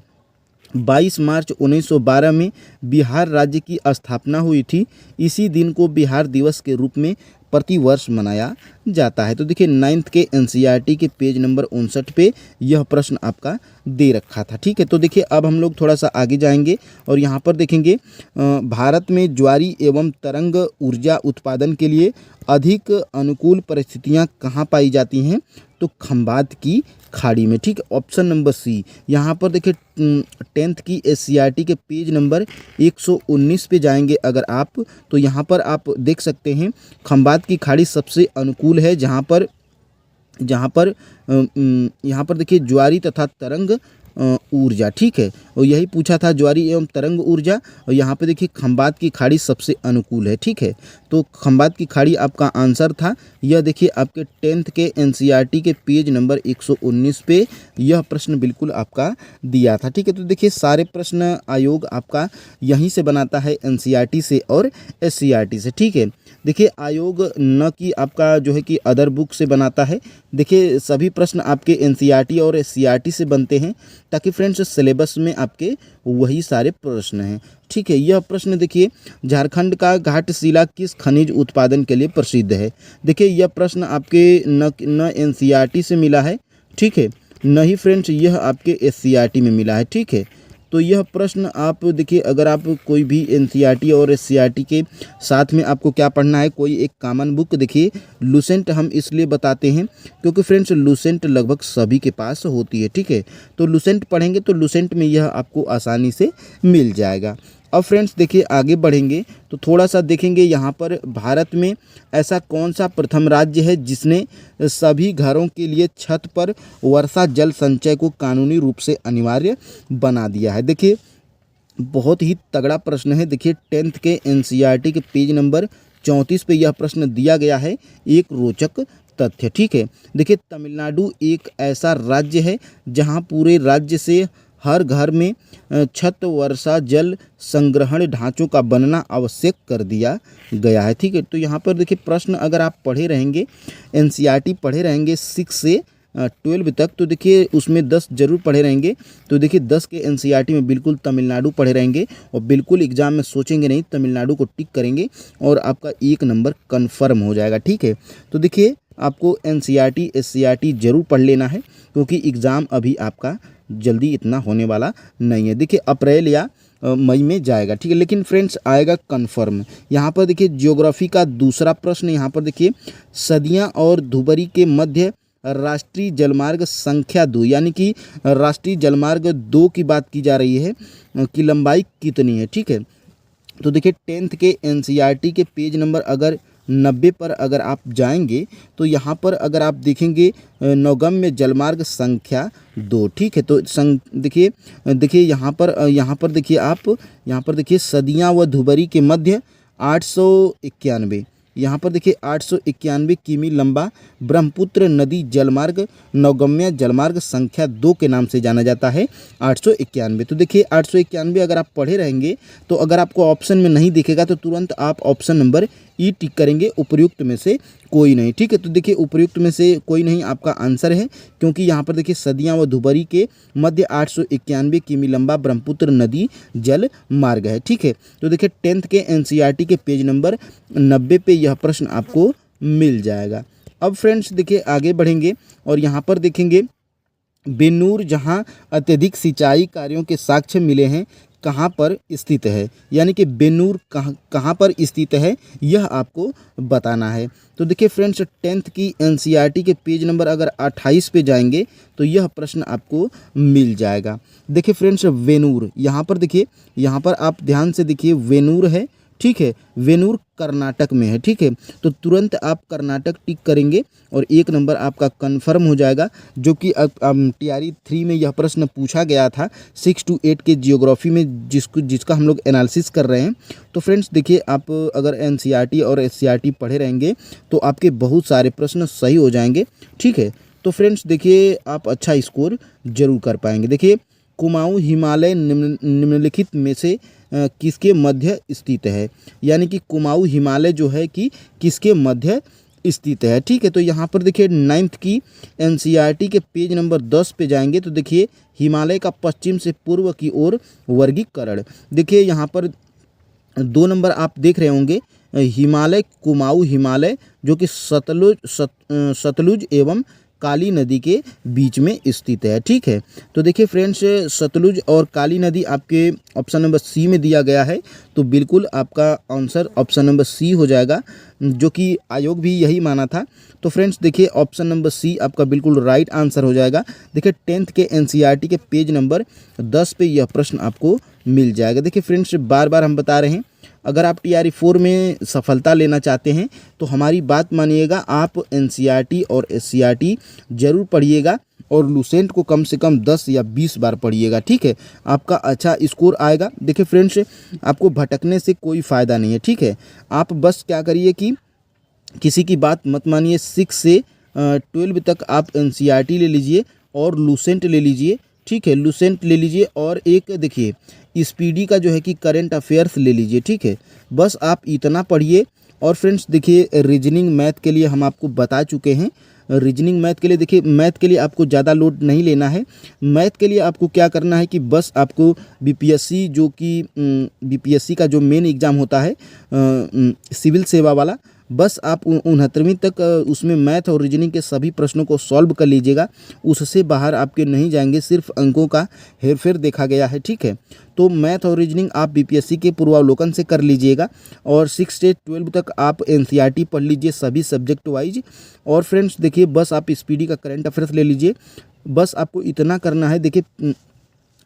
22 मार्च 1912 में बिहार राज्य की स्थापना हुई थी। इसी दिन को बिहार दिवस के रूप में प्रतिवर्ष मनाया जाता है। तो देखिए 9th के एनसीईआरटी के पेज नंबर 59 पे यह प्रश्न आपका दे रखा था। ठीक है, तो देखिए अब हम लोग थोड़ा सा आगे जाएंगे और यहाँ पर देखेंगे भारत में ज्वारी एवं तरंग ऊर्जा उत्पादन के लिए अधिक अनुकूल परिस्थितियाँ कहाँ पाई जाती हैं? तो खंबात की खाड़ी में। ठीक है, ऑप्शन नंबर सी। यहाँ पर देखिए 10th की एससीईआरटी के पेज नंबर 119 पे जाएंगे अगर आप, तो यहाँ पर आप देख सकते हैं खंबात की खाड़ी सबसे अनुकूल है, जहाँ पर देखिए ज्वारी तथा तरंग ऊर्जा। ठीक है, और यही पूछा था ज्वारी एवं तरंग ऊर्जा, और यहाँ पे देखिए खंबात की खाड़ी सबसे अनुकूल है। ठीक है, तो खंबात की खाड़ी आपका आंसर था। यह देखिए आपके 10th के एनसीईआरटी के पेज नंबर 119 पे यह प्रश्न बिल्कुल आपका दिया था। ठीक है, तो देखिए सारे प्रश्न आयोग आपका यहीं से बनाता है, एनसीईआरटी से और एससीईआरटी से। ठीक है, देखिए आयोग न कि आपका जो है कि अदर बुक से बनाता है। देखिए सभी प्रश्न आपके एनसीईआरटी और एससीईआरटी से बनते हैं, ताकि फ्रेंड्स सिलेबस में आपके वही सारे प्रश्न हैं। ठीक है, यह प्रश्न देखिए झारखंड का घाटशिला किस खनिज उत्पादन के लिए प्रसिद्ध है? देखिए यह प्रश्न आपके न एनसीईआरटी से मिला है। ठीक है, न ही फ्रेंड्स यह आपके एससीईआरटी में मिला है। ठीक है, तो यह प्रश्न आप देखिए अगर आप कोई भी एनसीईआरटी और एससीईआरटी के साथ में आपको क्या पढ़ना है, कोई एक कॉमन बुक। देखिए लुसेंट हम इसलिए बताते हैं क्योंकि फ्रेंड्स लुसेंट लगभग सभी के पास होती है। ठीक है, तो लुसेंट पढ़ेंगे तो लुसेंट में यह आपको आसानी से मिल जाएगा। अब फ्रेंड्स देखिए आगे बढ़ेंगे तो थोड़ा सा देखेंगे यहाँ पर भारत में ऐसा कौन सा प्रथम राज्य है जिसने सभी घरों के लिए छत पर वर्षा जल संचय को कानूनी रूप से अनिवार्य बना दिया है? देखिए बहुत ही तगड़ा प्रश्न है। देखिए 10th के एनसीईआरटी के पेज नंबर 34 पे यह प्रश्न दिया गया है, एक रोचक तथ्य। ठीक है, देखिए तमिलनाडु एक ऐसा राज्य है जहाँ पूरे राज्य से हर घर में छत वर्षा जल संग्रहण ढांचों का बनना आवश्यक कर दिया गया है। ठीक है, तो यहाँ पर देखिए प्रश्न अगर आप पढ़े रहेंगे, एनसीईआरटी पढ़े रहेंगे 6 से 12 तक, तो देखिए उसमें 10 जरूर पढ़े रहेंगे। तो देखिए 10 के एनसीईआरटी में बिल्कुल तमिलनाडु पढ़े रहेंगे और बिल्कुल एग्जाम में सोचेंगे नहीं, तमिलनाडु को टिक करेंगे और आपका 1 नंबर कन्फर्म हो जाएगा। ठीक है, तो देखिए आपको एनसीईआरटी एससीईआरटी जरूर पढ़ लेना है, क्योंकि एग्ज़ाम अभी आपका जल्दी इतना होने वाला नहीं है। देखिए अप्रैल या मई में जाएगा। ठीक है, लेकिन फ्रेंड्स आएगा कन्फर्म। यहाँ पर देखिए ज्योग्राफी का दूसरा प्रश्न, यहाँ पर देखिए सदिया और धुबरी के मध्य राष्ट्रीय जलमार्ग संख्या 2 यानी कि राष्ट्रीय जलमार्ग 2 की बात की जा रही है कि लंबाई कितनी है? ठीक है, तो देखिए 10th के एनसीईआरटी के पेज नंबर अगर 90 पर अगर आप जाएंगे तो यहाँ पर अगर आप देखेंगे नौगम्य जलमार्ग संख्या 2। ठीक है, तो देखिए यहाँ पर देखिए आप यहाँ पर देखिए सदिया व धुबरी के मध्य 891 यहाँ पर देखिए 891 किमी लंबा ब्रह्मपुत्र नदी जलमार्ग नौगम्य जलमार्ग संख्या 2 के नाम से जाना जाता है 891। तो देखिए 891 अगर आप पढ़े रहेंगे तो अगर आपको ऑप्शन में नहीं दिखेगा तो तुरंत आप ऑप्शन नंबर ई टिक करेंगे, उपर्युक्त में से कोई नहीं। ठीक है, तो देखिए उपर्युक्त में से कोई नहीं आपका आंसर है, क्योंकि यहाँ पर देखिए सदिया व धुबरी के मध्य 891 किमी लंबा ब्रह्मपुत्र नदी जल मार्ग है। ठीक है, तो देखिए 10th के एनसीईआरटी के पेज नंबर 90 पे यह प्रश्न आपको मिल जाएगा। अब फ्रेंड्स देखिए आगे बढ़ेंगे और यहाँ पर देखेंगे बेनूर जहाँ अत्यधिक सिंचाई कार्यों के साक्ष्य मिले हैं कहाँ पर स्थित है, यानी कि बेनूर कहाँ पर स्थित है यह आपको बताना है। तो देखिए फ्रेंड्स 10th की एनसीईआरटी के पेज नंबर अगर 28 पे जाएंगे तो यह प्रश्न आपको मिल जाएगा। देखिए फ्रेंड्स वेनूर, यहाँ पर देखिए, यहाँ पर आप ध्यान से देखिए वेनूर है। ठीक है, वेनूर कर्नाटक में है। ठीक है, तो तुरंत आप कर्नाटक टिक करेंगे और 1 नंबर आपका कंफर्म हो जाएगा, जो कि टीआरई 3 में यह प्रश्न पूछा गया था 6 to 8 के जियोग्राफी में, जिसका हम लोग एनालिसिस कर रहे हैं। तो फ्रेंड्स देखिए आप अगर एनसीईआरटी और एससीईआरटी पढ़े रहेंगे तो आपके बहुत सारे प्रश्न सही हो जाएंगे। ठीक है, तो फ्रेंड्स देखिए आप अच्छा स्कोर जरूर कर पाएंगे। देखिए कुमाऊं हिमालय निम्नलिखित में से किसके मध्य स्थित है, यानी कि कुमाऊं हिमालय जो है कि किसके मध्य स्थित है। ठीक है, तो यहाँ पर देखिए 9th की एनसीईआरटी के पेज नंबर 10 पे जाएंगे तो देखिए हिमालय का पश्चिम से पूर्व की ओर वर्गीकरण। देखिए यहाँ पर 2 नंबर आप देख रहे होंगे, हिमालय कुमाऊं हिमालय जो कि सतलुज एवं काली नदी के बीच में स्थित है। ठीक है, तो देखिए फ्रेंड्स सतलुज और काली नदी आपके ऑप्शन नंबर सी में दिया गया है, तो बिल्कुल आपका आंसर ऑप्शन नंबर सी हो जाएगा, जो कि आयोग भी यही माना था। तो फ्रेंड्स देखिए ऑप्शन नंबर सी आपका बिल्कुल राइट आंसर हो जाएगा। देखिए 10th के एनसीईआरटी के पेज नंबर 10 पे यह प्रश्न आपको मिल जाएगा। देखिए फ्रेंड्स बार बार हम बता रहे हैं, अगर आप टीआरई 4 में सफलता लेना चाहते हैं तो हमारी बात मानिएगा, आप एनसीईआरटी और एससीईआरटी जरूर पढ़िएगा और लुसेंट को कम से कम 10 या 20 बार पढ़िएगा। ठीक है, आपका अच्छा स्कोर आएगा। देखिए फ्रेंड्स आपको भटकने से कोई फ़ायदा नहीं है। ठीक है, आप बस क्या करिए कि किसी की बात मत मानिए, 6 से 12 तक आप एनसीईआरटी ले लीजिए और लुसेंट ले लीजिए। ठीक है, लुसेंट ले लीजिए और एक देखिए स्पीडी का जो है कि करंट अफेयर्स ले लीजिए। ठीक है, बस आप इतना पढ़िए। और फ्रेंड्स देखिए रीजनिंग मैथ के लिए हम आपको बता चुके हैं, रीजनिंग मैथ के लिए देखिए मैथ के लिए आपको ज़्यादा लोड नहीं लेना है। मैथ के लिए आपको क्या करना है कि बस आपको बीपीएससी जो कि बीपीएससी का जो मेन एग्ज़ाम होता है सिविल सेवा वाला, बस आप 69वीं तक उसमें मैथ और रीजनिंग के सभी प्रश्नों को सॉल्व कर लीजिएगा, उससे बाहर आपके नहीं जाएंगे, सिर्फ अंकों का हेरफेर देखा गया है। ठीक है, तो मैथ और रीजनिंग आप बीपीएससी के पूर्वावलोकन से कर लीजिएगा और 6 से 12 तक आप एनसीईआरटी पढ़ लीजिए सभी सब्जेक्ट वाइज। और फ्रेंड्स देखिए बस आप स्पीडी का करंट अफेयर्स ले लीजिए, बस आपको इतना करना है। देखिए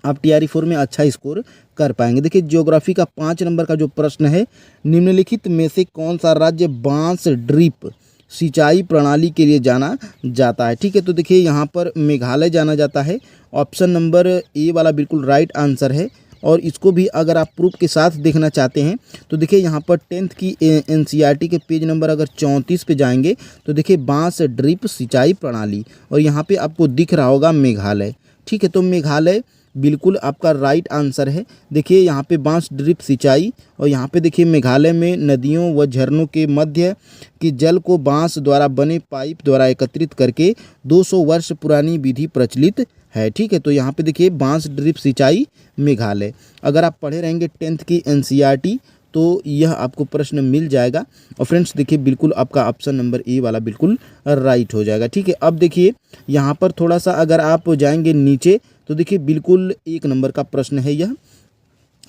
आप टीआरई 4 में अच्छा स्कोर कर पाएंगे। देखिए ज्योग्राफी का 5 नंबर का जो प्रश्न है, निम्नलिखित में से कौन सा राज्य बांस ड्रिप सिंचाई प्रणाली के लिए जाना जाता है। ठीक है, तो देखिए यहाँ पर मेघालय जाना जाता है, ऑप्शन नंबर ए वाला बिल्कुल राइट आंसर है। और इसको भी अगर आप प्रूफ के साथ देखना चाहते हैं तो देखिए यहाँ पर 10th की एनसीईआरटी के पेज नंबर अगर 34 पे जाएंगे तो देखिए बांस ड्रिप सिंचाई प्रणाली, और यहाँ पे आपको दिख रहा होगा मेघालय। ठीक है, तो मेघालय बिल्कुल आपका राइट आंसर है। देखिए यहाँ पे बांस ड्रिप सिंचाई, और यहाँ पे देखिए मेघालय में नदियों व झरनों के मध्य के जल को बांस द्वारा बने पाइप द्वारा एकत्रित करके 200 वर्ष पुरानी विधि प्रचलित है। ठीक है, तो यहाँ पे देखिए बांस ड्रिप सिंचाई मेघालय। अगर आप पढ़े रहेंगे 10th की एनसीईआरटी तो यह आपको प्रश्न मिल जाएगा। और फ्रेंड्स देखिए बिल्कुल आपका ऑप्शन नंबर ए वाला बिल्कुल राइट हो जाएगा। ठीक है, अब देखिए यहाँ पर थोड़ा सा अगर आप जाएंगे नीचे तो देखिए बिल्कुल 1 नंबर का प्रश्न है, यह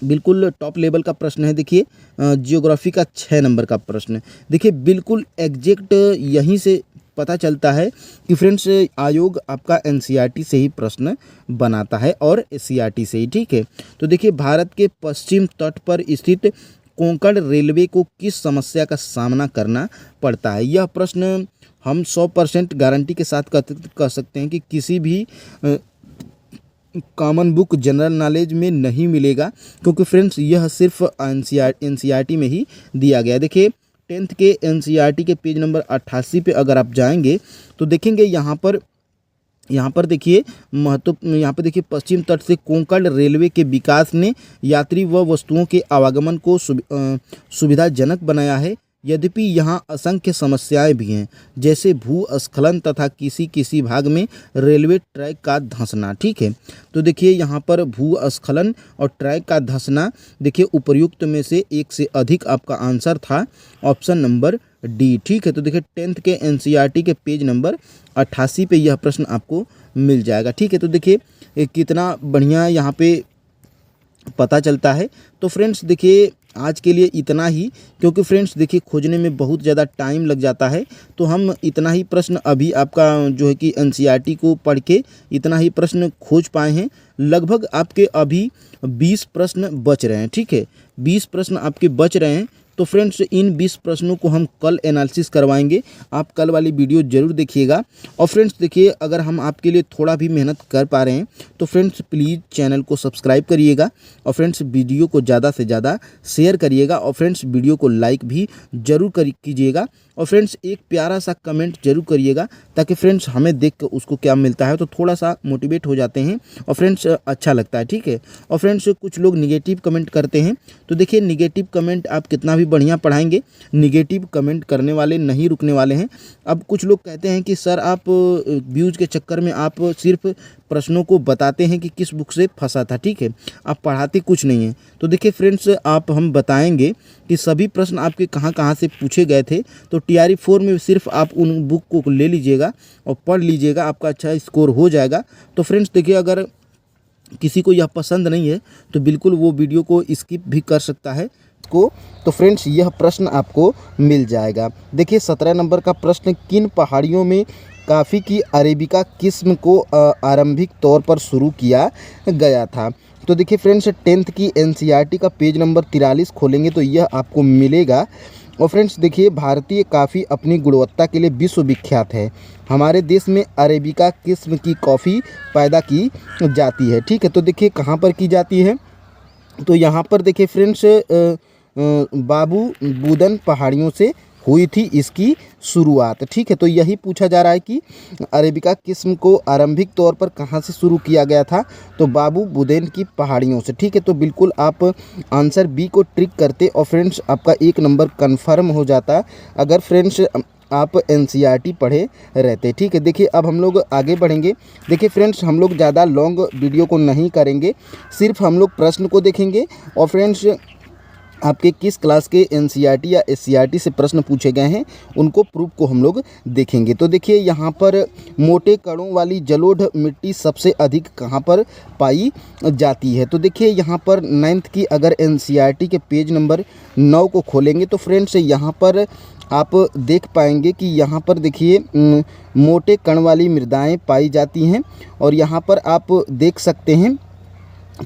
बिल्कुल टॉप लेवल का प्रश्न है। देखिए जियोग्राफी का 6 नंबर का प्रश्न, देखिए बिल्कुल एग्जैक्ट यहीं से पता चलता है कि फ्रेंड्स आयोग आपका एनसीईआरटी से ही प्रश्न बनाता है और एससीईआरटी से ही। ठीक है, तो देखिए भारत के पश्चिम तट पर स्थित कोंकण रेलवे को किस समस्या का सामना करना पड़ता है। यह प्रश्न हम 100% गारंटी के साथ कह सकते हैं कि किसी भी कॉमन बुक जनरल नॉलेज में नहीं मिलेगा, क्योंकि फ्रेंड्स यह सिर्फ एनसीईआरटी में ही दिया गया है। देखिए 10th के एनसीईआरटी के पेज नंबर 88 पे अगर आप जाएंगे तो देखेंगे यहाँ पर देखिए यहाँ पे देखिए पश्चिम तट से कोंकण रेलवे के विकास ने यात्री व वस्तुओं के आवागमन को सुविधाजनक बनाया है। यद्यपि यहाँ असंख्य समस्याएं भी हैं, जैसे भूस्खलन तथा किसी किसी भाग में रेलवे ट्रैक का धंसना। ठीक है, तो देखिए यहाँ पर भूस्खलन और ट्रैक का धंसना, देखिए उपर्युक्त में से एक से अधिक आपका आंसर था ऑप्शन नंबर डी। ठीक है, तो देखिए 10th के एनसीईआरटी के पेज नंबर 88 पे यह प्रश्न आपको मिल जाएगा। ठीक है, तो देखिए कितना बढ़िया यहाँ पे पता चलता है। तो फ्रेंड्स देखिए आज के लिए इतना ही, क्योंकि फ्रेंड्स देखिए खोजने में बहुत ज़्यादा टाइम लग जाता है, तो हम इतना ही प्रश्न अभी आपका जो है कि एनसीईआरटी को पढ़ के इतना ही प्रश्न खोज पाए हैं। लगभग आपके अभी 20 प्रश्न बच रहे हैं। ठीक है, 20 प्रश्न आपके बच रहे हैं। तो फ्रेंड्स इन 20 प्रश्नों को हम कल एनालिसिस करवाएंगे, आप कल वाली वीडियो जरूर देखिएगा। और फ्रेंड्स देखिए अगर हम आपके लिए थोड़ा भी मेहनत कर पा रहे हैं तो फ्रेंड्स प्लीज़ चैनल को सब्सक्राइब करिएगा और फ्रेंड्स वीडियो को ज़्यादा से ज़्यादा शेयर करिएगा और फ्रेंड्स वीडियो को लाइक भी जरूर कीजिएगा और फ्रेंड्स एक प्यारा सा कमेंट जरूर करिएगा, ताकि फ्रेंड्स हमें देख कर उसको क्या मिलता है तो थोड़ा सा मोटिवेट हो जाते हैं और फ्रेंड्स अच्छा लगता है। ठीक है, और फ्रेंड्स कुछ लोग निगेटिव कमेंट करते हैं, तो देखिए निगेटिव कमेंट आप कितना भी बढ़िया पढ़ाएंगे, निगेटिव कमेंट करने वाले नहीं रुकने वाले हैं। अब कुछ लोग कहते हैं कि सर आप व्यूज़ के चक्कर में आप सिर्फ प्रश्नों को बताते हैं कि किस बुक से फंसा था। ठीक है, आप पढ़ाते कुछ नहीं हैं। तो देखिए फ्रेंड्स आप हम बताएंगे कि सभी प्रश्न आपके कहाँ कहाँ से पूछे गए थे। तो TRE 4 में सिर्फ आप उन बुक को ले लीजिएगा और पढ़ लीजिएगा, आपका अच्छा स्कोर हो जाएगा। तो फ्रेंड्स देखिए अगर किसी को यह पसंद नहीं है तो बिल्कुल वो वीडियो को स्किप भी कर सकता है तो फ्रेंड्स यह प्रश्न आपको मिल जाएगा। देखिए 17 नंबर का प्रश्न, किन पहाड़ियों में कॉफ़ी की अरेबिका किस्म को आरंभिक तौर पर शुरू किया गया था? तो देखिए फ्रेंड्स 10th की एनसीईआरटी का पेज नंबर 43 खोलेंगे तो यह आपको मिलेगा। और फ्रेंड्स देखिए भारतीय कॉफ़ी अपनी गुणवत्ता के लिए विश्वविख्यात है। हमारे देश में अरेबिका किस्म की कॉफ़ी पैदा की जाती है। ठीक है, तो देखिए कहाँ पर की जाती है, तो यहाँ पर देखिए फ्रेंड्स बाबू बुदन पहाड़ियों से हुई थी इसकी शुरुआत। ठीक है, तो यही पूछा जा रहा है कि अरेबिका किस्म को आरंभिक तौर पर कहाँ से शुरू किया गया था, तो बाबू बुदेन की पहाड़ियों से। ठीक है, तो बिल्कुल आप आंसर बी को ट्रिक करते और फ्रेंड्स आपका 1 नंबर कन्फर्म हो जाता अगर फ्रेंड्स आप एनसीईआरटी पढ़े रहते। ठीक है, देखिए अब हम लोग आगे बढ़ेंगे। देखिए फ्रेंड्स हम लोग ज़्यादा लॉन्ग वीडियो को नहीं करेंगे, सिर्फ हम लोग प्रश्न को देखेंगे और फ्रेंड्स आपके किस क्लास के एनसीईआरटी या एससीईआरटी से प्रश्न पूछे गए हैं उनको प्रूफ को हम लोग देखेंगे। तो देखिए यहाँ पर मोटे कणों वाली जलोढ़ मिट्टी सबसे अधिक कहाँ पर पाई जाती है? तो देखिए यहाँ पर 9th की अगर एनसीईआरटी के पेज नंबर 9 को खोलेंगे तो फ्रेंड्स यहाँ पर आप देख पाएंगे कि यहाँ पर देखिए मोटे कण वाली मृदाएँ पाई जाती हैं और यहाँ पर आप देख सकते हैं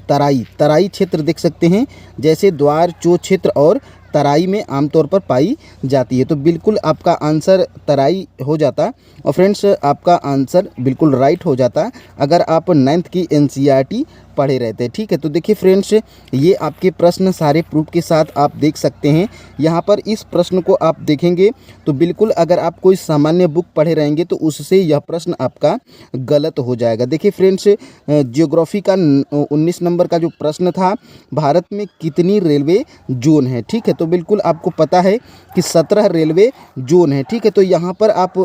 तराई क्षेत्र देख सकते हैं, जैसे द्वार चो क्षेत्र और तराई में आमतौर पर पाई जाती है। तो बिल्कुल आपका आंसर तराई हो जाता और फ्रेंड्स आपका आंसर बिल्कुल राइट हो जाता अगर आप 9th की एनसीईआरटी पढ़े रहते। ठीक है, तो देखिए फ्रेंड्स ये आपके प्रश्न सारे प्रूफ के साथ आप देख सकते हैं। यहाँ पर इस प्रश्न को आप देखेंगे तो बिल्कुल अगर आप कोई सामान्य बुक पढ़े रहेंगे तो उससे यह प्रश्न आपका गलत हो जाएगा। देखिए फ्रेंड्स जियोग्राफी का 19 नंबर का जो प्रश्न था, भारत में कितनी रेलवे जोन है? ठीक है, तो बिल्कुल आपको पता है कि 17 रेलवे जोन है। ठीक है, तो यहाँ पर आप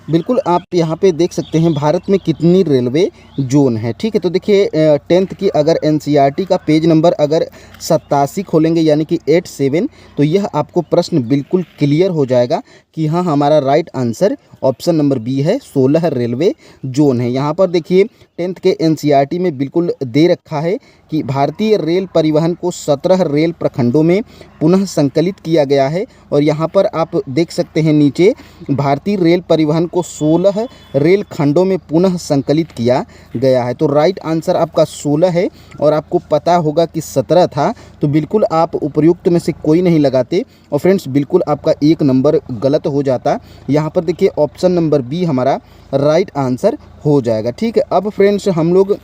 बिल्कुल आप यहाँ पे देख सकते हैं भारत में कितनी रेलवे जोन है। ठीक है, तो देखिए 10th की अगर एनसीईआरटी का पेज नंबर अगर 87 खोलेंगे यानी कि 87, तो यह आपको प्रश्न बिल्कुल क्लियर हो जाएगा कि हाँ हमारा right answer option number B है, 16 रेलवे जोन है। यहाँ पर देखिए 10th के एनसीईआरटी में बिल्कुल दे रखा है कि भारतीय रेल परिवहन को 17 रेल प्रखंडों में पुनः संकलित किया गया है और यहाँ पर आप देख सकते हैं नीचे भारतीय रेल परिवहन को 16 रेल खंडों में पुनः संकलित किया गया है। तो राइट आंसर आपका 16 है और आपको पता होगा कि 17 था, तो बिल्कुल आप उपयुक्त में से कोई नहीं लगाते और फ्रेंड्स बिल्कुल आपका 1 नंबर गलत हो जाता। यहाँ पर देखिए ऑप्शन नंबर बी हमारा राइट आंसर हो जाएगा। ठीक है, अब फ्रेंड्स हम लोग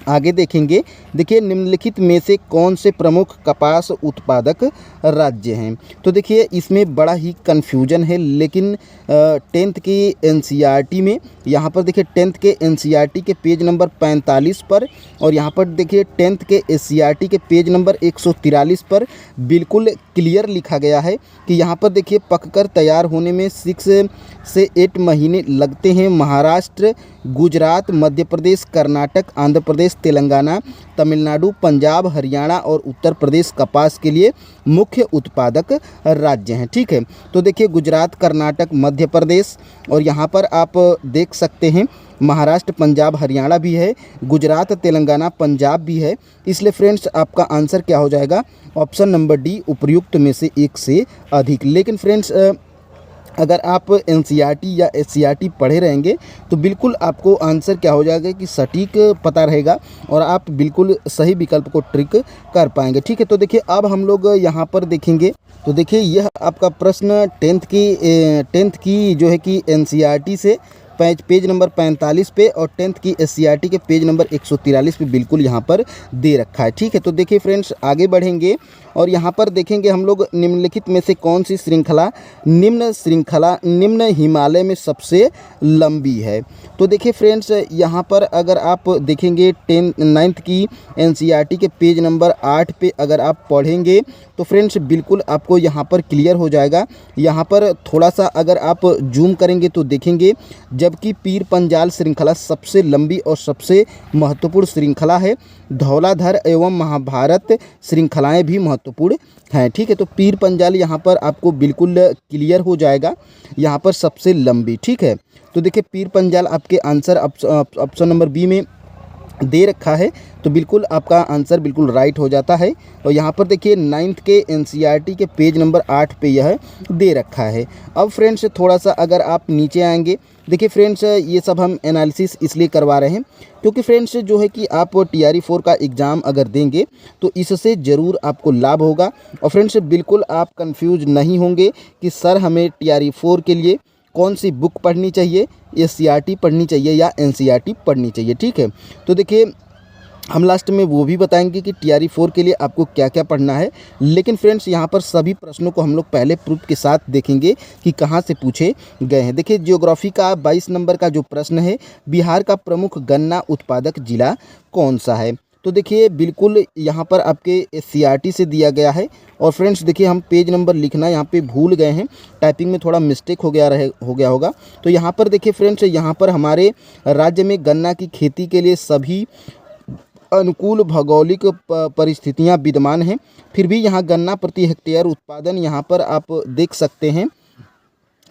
आगे देखेंगे, देखिए निम्नलिखित में से कौन से प्रमुख कपास उत्पादक राज्य हैं। तो देखिए इसमें बड़ा ही कन्फ्यूजन है, लेकिन 10th की एनसीईआरटी में यहाँ पर देखिए 10th के एनसीईआरटी के पेज नंबर 45 पर और यहाँ पर देखिए 10th के एससीईआरटी के पेज नंबर 143 पर बिल्कुल क्लियर लिखा गया है कि यहाँ पर देखिए पककर तैयार होने में 6 से 8 महीने लगते हैं। महाराष्ट्र, गुजरात, मध्य प्रदेश, कर्नाटक, आंध्र प्रदेश, तेलंगाना, तमिलनाडु, पंजाब, हरियाणा और उत्तर प्रदेश कपास के लिए मुख्य उत्पादक राज्य हैं। ठीक है, तो देखिए गुजरात, कर्नाटक, मध्य प्रदेश और यहाँ पर आप देख सकते हैं महाराष्ट्र, पंजाब, हरियाणा भी है, गुजरात, तेलंगाना, पंजाब भी है। इसलिए फ्रेंड्स आपका आंसर क्या हो जाएगा, ऑप्शन नंबर डी, उपर्युक्त में से एक से अधिक। लेकिन फ्रेंड्स अगर आप एनसीईआरटी या एससीईआरटी पढ़े रहेंगे तो बिल्कुल आपको आंसर क्या हो जाएगा कि सटीक पता रहेगा और आप बिल्कुल सही विकल्प को ट्रिक कर पाएंगे। ठीक है, तो देखिए अब हम लोग यहाँ पर देखेंगे, तो देखिए यह आपका प्रश्न 10th की जो है कि एनसीईआरटी से पेज नंबर 45 पे और 10th की एससीईआरटी के पेज नंबर 143 पे बिल्कुल यहाँ पर दे रखा है। ठीक है, तो देखिए फ्रेंड्स आगे बढ़ेंगे और यहाँ पर देखेंगे हम लोग निम्नलिखित में से कौन सी श्रृंखला निम्न हिमालय में सबसे लंबी है। तो देखिए फ्रेंड्स यहाँ पर अगर आप देखेंगे 9th की एनसीईआरटी के पेज नंबर 8 पे अगर आप पढ़ेंगे तो फ्रेंड्स बिल्कुल आपको यहाँ पर क्लियर हो जाएगा। यहाँ पर थोड़ा सा अगर आप जूम करेंगे तो देखेंगे, जबकि पीर पंजाल श्रृंखला सबसे लंबी और सबसे महत्वपूर्ण श्रृंखला है, धौलाधर एवं महाभारत श्रृंखलाएं भी महत्वपूर्ण हैं। ठीक है, तो पीर पंजाल यहाँ पर आपको बिल्कुल क्लियर हो जाएगा, यहाँ पर सबसे लंबी। ठीक है, तो देखिए पीर पंजाल आपके आंसर ऑप्शन नंबर बी में दे रखा है, तो बिल्कुल आपका आंसर बिल्कुल राइट हो जाता है। और यहाँ पर देखिए 9th के एनसीईआरटी के पेज नंबर 8 पे यह दे रखा है। अब फ्रेंड्स थोड़ा सा अगर आप नीचे आएंगे, देखिए फ्रेंड्स ये सब हम एनालिसिस इसलिए करवा रहे हैं क्योंकि फ्रेंड्स जो है कि आप TRE 4 का एग्ज़ाम अगर देंगे तो इससे ज़रूर आपको लाभ होगा। और फ्रेंड्स बिल्कुल आप कंफ्यूज नहीं होंगे कि सर हमें TRE 4 के लिए कौन सी बुक पढ़नी चाहिए, एससीईआरटी पढ़नी चाहिए या एनसीईआरटी पढ़नी चाहिए। ठीक है, तो देखिए हम लास्ट में वो भी बताएंगे कि TRE 4 के लिए आपको क्या क्या पढ़ना है। लेकिन फ्रेंड्स यहाँ पर सभी प्रश्नों को हम लोग पहले प्रूफ के साथ देखेंगे कि कहाँ से पूछे गए हैं। देखिए ज्योग्राफी का 22 नंबर का जो प्रश्न है, बिहार का प्रमुख गन्ना उत्पादक जिला कौन सा है। तो देखिए बिल्कुल यहाँ पर आपके एससीईआरटी से दिया गया है। और फ्रेंड्स देखिए हम पेज नंबर लिखना यहाँ पे भूल गए हैं, टाइपिंग में थोड़ा मिस्टेक हो गया होगा। तो यहाँ पर देखिए फ्रेंड्स यहाँ पर हमारे राज्य में गन्ना की खेती के लिए सभी अनुकूल भौगोलिक परिस्थितियां विद्यमान हैं, फिर भी यहाँ गन्ना प्रति हेक्टेयर उत्पादन यहाँ पर आप देख सकते हैं।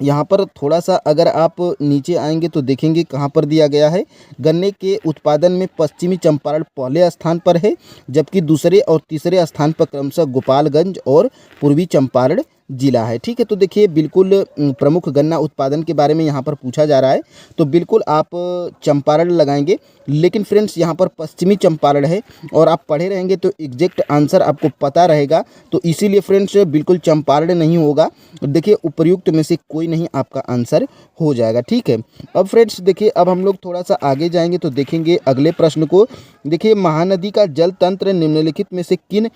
यहाँ पर थोड़ा सा अगर आप नीचे आएंगे तो देखेंगे कहाँ पर दिया गया है, गन्ने के उत्पादन में पश्चिमी चंपारण पहले स्थान पर है, जबकि दूसरे और तीसरे स्थान पर क्रमशः गोपालगंज और पूर्वी चंपारण जिला है। ठीक है, तो देखिए बिल्कुल प्रमुख गन्ना उत्पादन के बारे में यहाँ पर पूछा जा रहा है, तो बिल्कुल आप चंपारण लगाएंगे। लेकिन फ्रेंड्स यहाँ पर पश्चिमी चंपारण है और आप पढ़े रहेंगे तो एग्जैक्ट आंसर आपको पता रहेगा, तो इसीलिए फ्रेंड्स बिल्कुल चंपारण नहीं होगा। देखिए उपर्युक्त में से कोई नहीं आपका आंसर हो जाएगा। ठीक है, अब फ्रेंड्स देखिए अब हम लोग थोड़ा सा आगे जाएंगे तो देखेंगे अगले प्रश्न को। देखिए महानदी का जल तंत्र निम्नलिखित में से किन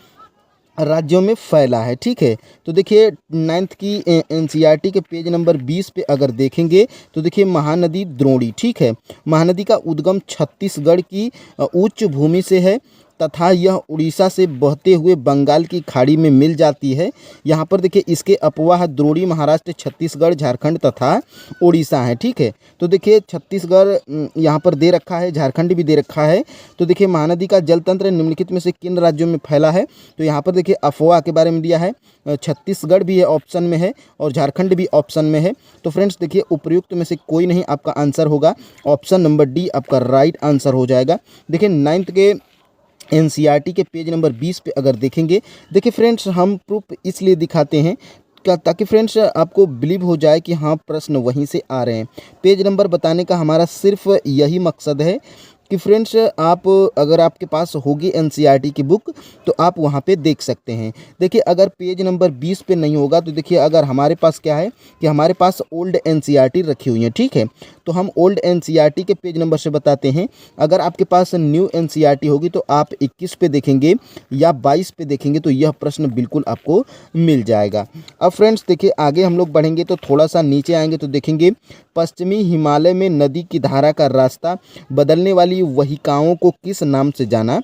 राज्यों में फैला है। ठीक है, तो देखिए 9th की एनसीईआरटी के पेज नंबर 20 पे अगर देखेंगे तो देखिए महानदी द्रोणी, ठीक है, महानदी का उद्गम छत्तीसगढ़ की उच्च भूमि से है तथा यह उड़ीसा से बहते हुए बंगाल की खाड़ी में मिल जाती है। यहाँ पर देखिए इसके अपवाह द्रोणी महाराष्ट्र, छत्तीसगढ़, झारखंड तथा उड़ीसा है। ठीक है, तो देखिए छत्तीसगढ़ यहाँ पर दे रखा है, झारखंड भी दे रखा है। तो देखिए महानदी का जल तंत्र निम्नलिखित में से किन राज्यों में फैला है, तो यहाँ पर देखिए अफवाह के बारे में दिया है, छत्तीसगढ़ भी है ऑप्शन में है और झारखंड भी ऑप्शन में है। तो फ्रेंड्स देखिए उपर्युक्त में से कोई नहीं आपका आंसर होगा, ऑप्शन नंबर डी आपका राइट आंसर हो जाएगा। देखिए 9th के एनसीईआरटी के पेज नंबर 20 पे अगर देखेंगे, देखिए फ्रेंड्स हम प्रूफ इसलिए दिखाते हैं ताकि फ्रेंड्स आपको बिलीव हो जाए कि हाँ प्रश्न वहीं से आ रहे हैं। पेज नंबर बताने का हमारा सिर्फ यही मकसद है कि फ्रेंड्स आप अगर आपके पास होगी एनसीईआरटी की बुक तो आप वहाँ पे देख सकते हैं। देखिए अगर पेज नंबर 20 पे नहीं होगा तो देखिए अगर हमारे पास क्या है कि हमारे पास ओल्ड एनसीईआरटी रखी हुई है, ठीक है, तो हम ओल्ड एनसीईआरटी के पेज नंबर से बताते हैं। अगर आपके पास न्यू एनसीईआरटी होगी तो आप 21 पे देखेंगे या 22 पे देखेंगे तो यह प्रश्न बिल्कुल आपको मिल जाएगा। अब फ्रेंड्स देखिए आगे हम लोग बढ़ेंगे तो थोड़ा सा नीचे आएंगे तो देखेंगे पश्चिमी हिमालय में नदी की धारा का रास्ता बदलने वाली वहिकाओं को किस नाम से जाना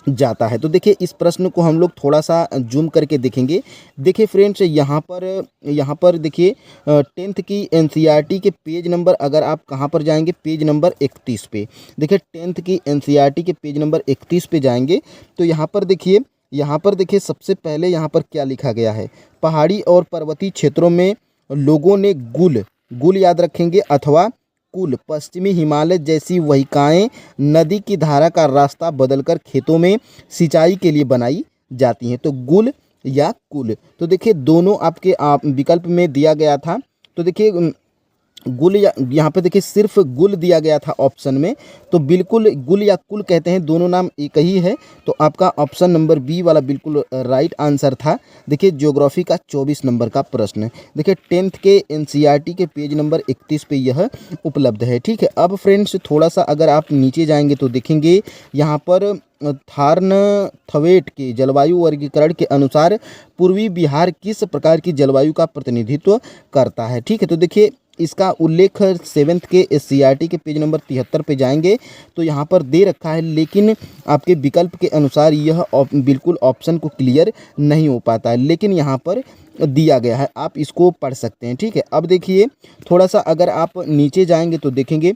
जाता है। तो देखिए इस प्रश्न को हम लोग थोड़ा सा जूम करके देखेंगे। देखिए फ्रेंड्स यहाँ पर देखिए 10th की एनसीईआरटी के पेज नंबर, अगर आप कहाँ पर जाएंगे, पेज नंबर 31 पे। देखिए 10th की एनसीईआरटी के पेज नंबर 31 पे जाएंगे तो यहाँ पर देखिए सबसे पहले यहाँ पर क्या लिखा गया है, पहाड़ी और पर्वतीय क्षेत्रों में लोगों ने गुल याद रखेंगे अथवा कुल पश्चिमी हिमालय जैसी वहिकाएं नदी की धारा का रास्ता बदलकर खेतों में सिंचाई के लिए बनाई जाती हैं। तो गुल या कुल, तो देखिए दोनों आपके विकल्प में दिया गया था। तो देखिए गुल या यहाँ पे देखिए सिर्फ गुल दिया गया था ऑप्शन में, तो बिल्कुल गुल या कुल कहते हैं, दोनों नाम एक ही है। तो आपका ऑप्शन नंबर बी वाला बिल्कुल राइट आंसर था। देखिए ज्योग्राफी का 24 नंबर का प्रश्न, देखिए 10th के एनसीईआरटी के पेज नंबर 31 पे यह उपलब्ध है, ठीक है। अब फ्रेंड्स थोड़ा सा अगर आप नीचे जाएंगे तो देखेंगे यहाँ पर थारनथवेट के जलवायु वर्गीकरण के अनुसार पूर्वी बिहार किस प्रकार की जलवायु का प्रतिनिधित्व करता है, ठीक है। तो देखिए इसका उल्लेख 7th के एससीईआरटी के पेज नंबर 73 पे जाएंगे तो यहाँ पर दे रखा है, लेकिन आपके विकल्प के अनुसार यह बिल्कुल ऑप्शन को क्लियर नहीं हो पाता है, लेकिन यहाँ पर दिया गया है, आप इसको पढ़ सकते हैं, ठीक है। अब देखिए थोड़ा सा अगर आप नीचे जाएंगे तो देखेंगे,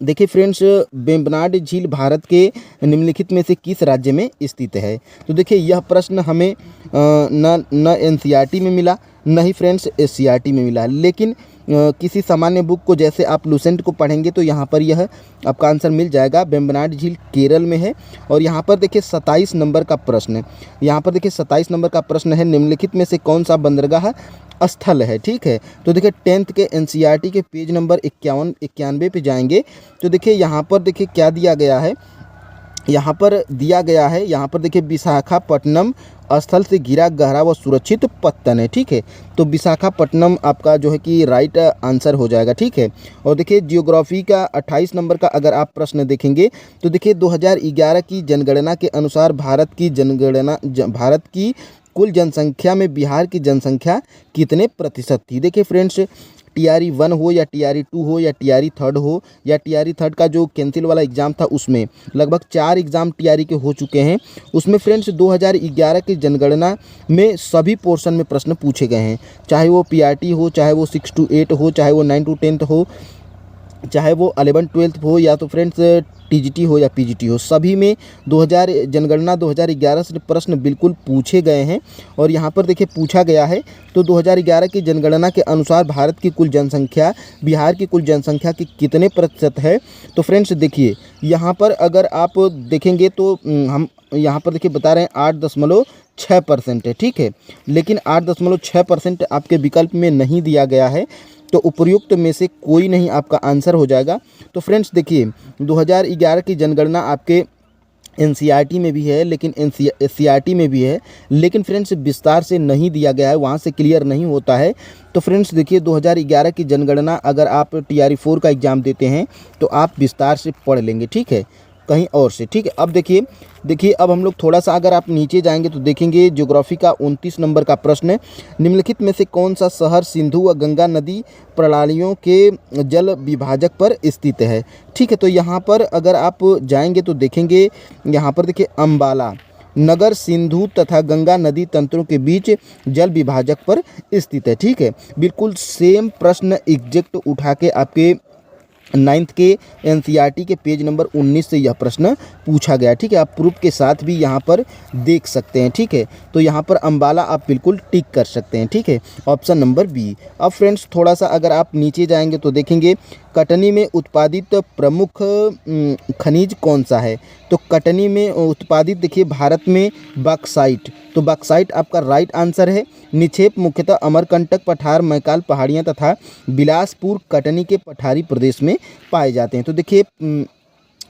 देखिए फ्रेंड्स वेम्बनाड झील भारत के निम्नलिखित में से किस राज्य में स्थित है। तो देखिए यह प्रश्न हमें न एनसीईआरटी में मिला, न ही फ्रेंड्स एससीईआरटी में मिला, लेकिन किसी सामान्य बुक को जैसे आप लुसेंट को पढ़ेंगे तो यहाँ पर यह आपका आंसर मिल जाएगा। वेम्बनाड झील केरल में है। और यहाँ पर देखिए 27 नंबर का प्रश्न है, यहाँ पर देखिए 27 नंबर का प्रश्न है, निम्नलिखित में से कौन सा बंदरगाह स्थल है, ठीक है। तो देखिए 10th के एनसीईआरटी के पेज नंबर 91 पे जाएंगे तो देखिए यहाँ पर देखिए क्या दिया गया है, यहाँ पर दिया गया है, यहाँ पर देखिए विशाखापट्टनम स्थल से घिरा गहरा व सुरक्षित पत्तन है, ठीक है। तो विशाखापट्टनम आपका जो है कि राइट आंसर हो जाएगा, ठीक है। और देखिए जियोग्राफी का 28 नंबर का अगर आप प्रश्न देखेंगे तो देखिए 2011 की जनगणना के अनुसार भारत की कुल जनसंख्या में बिहार की जनसंख्या कितने प्रतिशत थी। देखिए फ्रेंड्स टीआरई 1 हो या टीआरई 2 हो या टीआरई 3 हो या टीआरई 3 का जो कैंसिल वाला एग्ज़ाम था उसमें लगभग 4 एग्ज़ाम टीआरई के हो चुके हैं। उसमें फ्रेंड्स 2011 की जनगणना में सभी पोर्शन में प्रश्न पूछे गए हैं, चाहे वो पीआरटी हो, चाहे वो 6 to 8 हो, चाहे वो 9 to 10 हो, चाहे वो 11-12 हो, या तो फ्रेंड्स टीजीटी हो या पीजीटी हो, सभी में जनगणना 2011 से प्रश्न बिल्कुल पूछे गए हैं। और यहाँ पर देखिए पूछा गया है तो 2011 की जनगणना के अनुसार भारत की कुल जनसंख्या बिहार की कुल जनसंख्या की कितने प्रतिशत है। तो फ्रेंड्स देखिए यहाँ पर अगर आप देखेंगे तो हम यहाँ पर देखिए बता रहे हैं 8.6% है, ठीक है, लेकिन 8.6% आपके विकल्प में नहीं दिया गया है, तो उपयुक्त में से कोई नहीं आपका आंसर हो जाएगा। तो फ्रेंड्स देखिए 2011 की जनगणना आपके एनसीईआरटी में भी है, लेकिन एससीईआरटी में भी है, लेकिन फ्रेंड्स विस्तार से नहीं दिया गया है, वहाँ से क्लियर नहीं होता है। तो फ्रेंड्स देखिए 2011 की जनगणना अगर आप टीआरई 4 का एग्ज़ाम देते हैं तो आप विस्तार से पढ़ लेंगे, ठीक है, कहीं और से, ठीक है। अब देखिए अब हम लोग थोड़ा सा अगर आप नीचे जाएंगे तो देखेंगे ज्योग्राफी का 29 नंबर का प्रश्न है, निम्नलिखित में से कौन सा शहर सिंधु व गंगा नदी प्रणालियों के जल विभाजक पर स्थित है, ठीक है। तो यहाँ पर अगर आप जाएंगे तो देखेंगे यहाँ पर देखिए अम्बाला नगर सिंधु तथा गंगा नदी तंत्रों के बीच जल विभाजक पर स्थित है, ठीक है। बिल्कुल सेम प्रश्न एग्जैक्ट उठा के आपके 9th के एनसीईआरटी के पेज नंबर 19 से यह प्रश्न पूछा गया, ठीक है। आप प्रूफ के साथ भी यहाँ पर देख सकते हैं, ठीक है। तो यहाँ पर अम्बाला आप बिल्कुल टिक कर सकते हैं, ठीक है, ऑप्शन नंबर बी। अब फ्रेंड्स थोड़ा सा अगर आप नीचे जाएंगे तो देखेंगे कटनी में उत्पादित प्रमुख खनिज कौन सा है। तो कटनी में उत्पादित देखिए भारत में बॉक्साइट, तो बॉक्साइट आपका राइट आंसर है। निक्षेप मुख्यतः अमरकंटक पठार मैकाल पहाड़ियाँ तथा बिलासपुर कटनी के पठारी प्रदेश में पाए जाते हैं। तो देखिए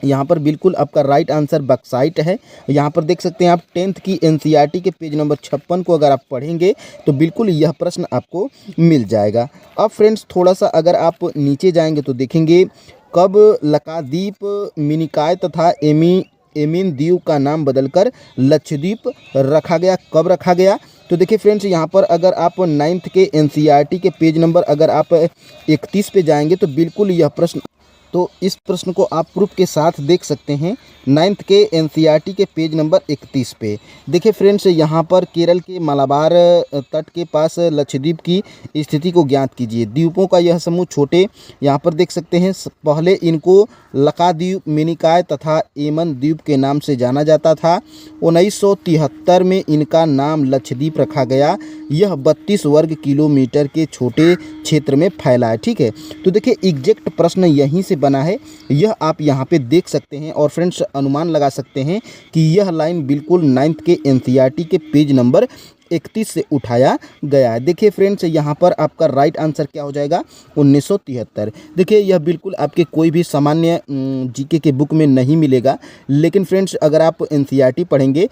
यहाँ पर बिल्कुल आपका राइट आंसर बक्साइट है। यहाँ पर देख सकते हैं आप 10th की एनसीईआरटी के पेज नंबर 56 को अगर आप पढ़ेंगे तो बिल्कुल यह प्रश्न आपको मिल जाएगा। अब फ्रेंड्स थोड़ा सा अगर आप नीचे जाएंगे तो देखेंगे कब लक्षद्वीप मिनिकॉय तथा एमिन द्वीप का नाम बदलकर लक्षद्वीप रखा गया, कब रखा गया। तो देखिए फ्रेंड्स यहाँ पर अगर आप 9th के एनसीईआरटी के पेज नंबर अगर आप 31 पे जाएंगे तो बिल्कुल यह प्रश्न, तो इस प्रश्न को आप प्रूफ के साथ देख सकते हैं 9th के एनसीईआरटी के पेज नंबर 31 पे। देखिए फ्रेंड्स यहाँ पर केरल के मलाबार तट के पास लक्षद्वीप की स्थिति को ज्ञात कीजिए। द्वीपों का यह समूह छोटे, यहाँ पर देख सकते हैं पहले इनको लक्षद्वीप, मिनिकॉय तथा एमन द्वीप के नाम से जाना जाता था। 1973 में इनका नाम लक्षद्वीप रखा गया। यह 32 वर्ग किलोमीटर के छोटे क्षेत्र में फैला है। ठीक है, तो देखिए एग्जैक्ट प्रश्न यहीं से बना है, यह आप यहाँ पे देख सकते हैं और फ्रेंड्स अनुमान लगा सकते हैं कि यह लाइन बिल्कुल 9th के एनसीईआरटी के पेज नंबर 31 से उठाया गया है। देखिए फ्रेंड्स यहाँ पर आपका राइट आंसर क्या हो जाएगा 1973। देखिए यह बिल्कुल आपके कोई भी सामान्य जीके के बुक में नहीं मिलेगा, लेकिन फ्रेंड्स अगर आप एनसीईआरटी पढ़ेंगे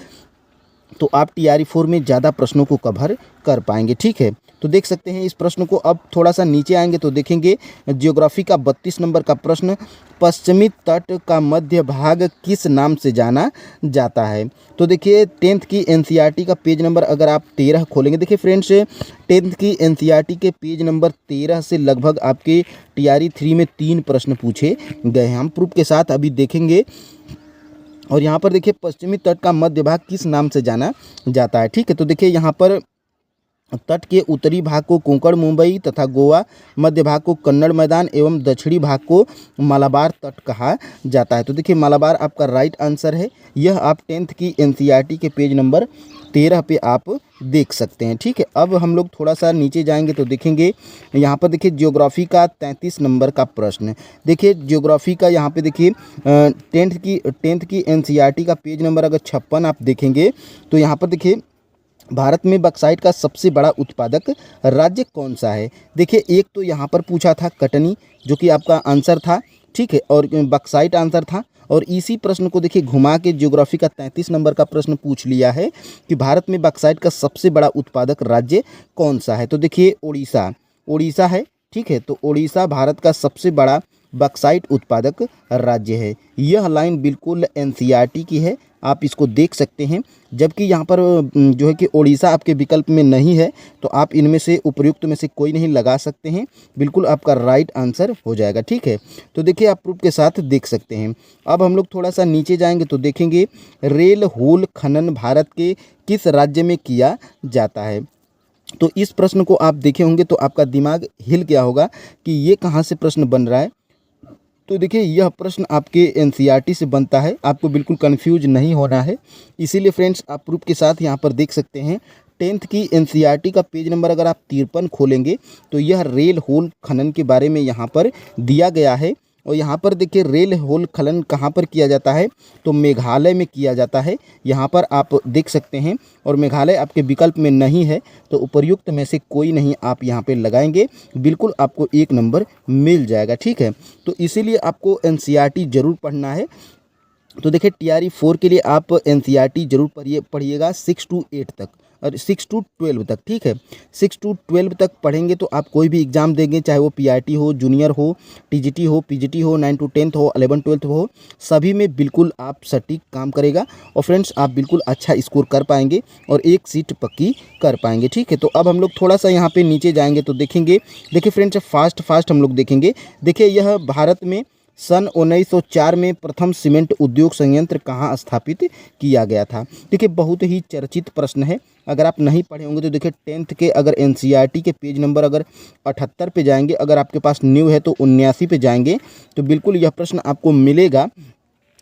तो आप टीआरई 4 में ज़्यादा प्रश्नों को कवर कर पाएंगे। ठीक है, तो देख सकते हैं इस प्रश्न को। अब थोड़ा सा नीचे आएंगे तो देखेंगे ज्योग्राफी का 32 नंबर का प्रश्न, पश्चिमी तट का मध्य भाग किस नाम से जाना जाता है। तो देखिए 10th की एनसीईआरटी का पेज नंबर अगर आप 13 खोलेंगे, देखिए फ्रेंड्स 10th की एनसीईआरटी के पेज नंबर 13 से लगभग आपके टीआरई 3 में 3 प्रश्न पूछे गए हैं। हम प्रूफ के साथ अभी देखेंगे। और यहाँ पर देखिए पश्चिमी तट का मध्य भाग किस नाम से जाना जाता है। ठीक है, तो देखिए यहाँ पर तट के उत्तरी भाग को कोंकण, मुंबई तथा गोवा, मध्य भाग को कन्नड़ मैदान एवं दक्षिणी भाग को मलाबार तट कहा जाता है। तो देखिए मलाबार आपका राइट आंसर है। यह आप 10th की एनसीईआरटी के पेज नंबर 13 पे आप देख सकते हैं। ठीक है, अब हम लोग थोड़ा सा नीचे जाएंगे तो देखेंगे यहाँ पर देखिए ज्योग्राफी का 33 नंबर का प्रश्न। देखिए ज्योग्राफी का यहाँ पे देखिए 10th की एनसीईआरटी का पेज नंबर अगर 56 आप देखेंगे तो यहाँ पर देखिए भारत में बक्साइट का सबसे बड़ा उत्पादक राज्य कौन सा है। देखिए एक तो यहाँ पर पूछा था कटनी, जो कि आपका आंसर था। ठीक है, और बक्साइट आंसर था। और इसी प्रश्न को देखिए घुमा के ज्योग्राफी का 33 नंबर का प्रश्न पूछ लिया है कि भारत में बक्साइट का सबसे बड़ा उत्पादक राज्य कौन सा है। तो देखिए उड़ीसा है। ठीक है, तो उड़ीसा भारत का सबसे बड़ा बक्साइट उत्पादक राज्य है। यह लाइन बिल्कुल एनसीईआरटी की है, आप इसको देख सकते हैं। जबकि यहाँ पर जो है कि उड़ीसा आपके विकल्प में नहीं है, तो आप इनमें से उपयुक्त में से कोई नहीं लगा सकते हैं। बिल्कुल आपका राइट आंसर हो जाएगा। ठीक है, तो देखिए आप प्रूफ के साथ देख सकते हैं। अब हम लोग थोड़ा सा नीचे जाएंगे तो देखेंगे रेल होल खनन भारत के किस राज्य में किया जाता है। तो इस प्रश्न को आप देखे होंगे तो आपका दिमाग हिल गया होगा कि ये कहाँ से प्रश्न बन रहा है। तो देखिए यह प्रश्न आपके एनसीईआरटी से बनता है, आपको बिल्कुल कंफ्यूज नहीं होना है। इसीलिए फ्रेंड्स आप प्रूफ के साथ यहाँ पर देख सकते हैं 10th की एनसीईआरटी का पेज नंबर अगर आप 53 खोलेंगे तो यह रेल होल खनन के बारे में यहाँ पर दिया गया है। और यहाँ पर देखिए रेल होल खनन कहाँ पर किया जाता है, तो मेघालय में किया जाता है। यहाँ पर आप देख सकते हैं, और मेघालय आपके विकल्प में नहीं है, तो उपर्युक्त में से कोई नहीं आप यहाँ पे लगाएंगे, बिल्कुल आपको 1 नंबर मिल जाएगा। ठीक है, तो इसीलिए आपको एनसीईआरटी ज़रूर पढ़ना है। तो देखिए टीआरई 4 के लिए आप एनसीईआरटी जरूर पढ़िएगा 6 to 8 तक और 6 to 12 तक। ठीक है, 6 to 12 तक पढ़ेंगे तो आप कोई भी एग्ज़ाम देंगे, चाहे वो पीआरटी हो, जूनियर हो, टीजीटी हो, पीजीटी हो, 9 to 10 हो, 11 12 हो, सभी में बिल्कुल आप सटीक काम करेगा और फ्रेंड्स आप बिल्कुल अच्छा स्कोर कर पाएंगे और एक सीट पक्की कर पाएंगे। ठीक है, तो अब हम लोग थोड़ा सा यहाँ पे नीचे जाएंगे तो देखेंगे, देखिए फ्रेंड्स फास्ट हम लोग देखेंगे। देखिए यह भारत में सन 1904 में प्रथम सीमेंट उद्योग संयंत्र कहाँ स्थापित किया गया था। देखिए बहुत ही चर्चित प्रश्न है, अगर आप नहीं पढ़े होंगे तो देखिए 10th के अगर एनसीईआरटी के पेज नंबर अगर 78 पे जाएंगे, अगर आपके पास न्यू है तो 79 पे जाएंगे तो बिल्कुल यह प्रश्न आपको मिलेगा,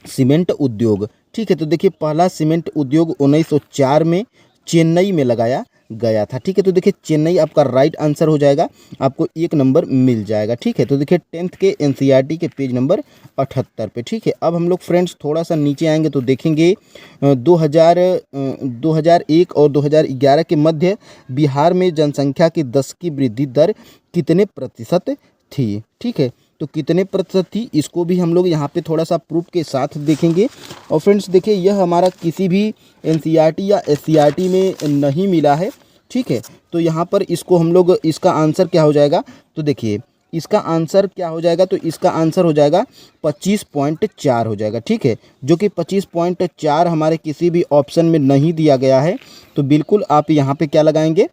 सीमेंट उद्योग। ठीक है, तो देखिए पहला सीमेंट उद्योग 1904 में चेन्नई में लगाया गया था। ठीक है, तो देखिए चेन्नई आपका राइट आंसर हो जाएगा, आपको 1 नंबर मिल जाएगा। ठीक है, तो देखिए 10th के एनसीईआरटी के पेज नंबर 78 पे। ठीक है, अब हम लोग फ्रेंड्स थोड़ा सा नीचे आएंगे तो देखेंगे 2001 और 2011 के मध्य बिहार में जनसंख्या की 10 की वृद्धि दर कितने प्रतिशत थी। ठीक है, तो कितने प्रतिशत थी, इसको भी हम लोग यहाँ पे थोड़ा सा प्रूफ के साथ देखेंगे। और फ्रेंड्स देखिए, यह हमारा किसी भी एनसीईआरटी या एससीईआरटी में नहीं मिला है, ठीक है। तो यहाँ पर इसको हम लोग, इसका आंसर क्या हो जाएगा, तो देखिए इसका आंसर क्या हो जाएगा, तो इसका आंसर हो जाएगा 25.4 हो जाएगा, ठीक है। जो कि 25.4 हमारे किसी भी ऑप्शन में नहीं दिया गया है, तो बिल्कुल आप यहाँ पे क्या लगाएंगे,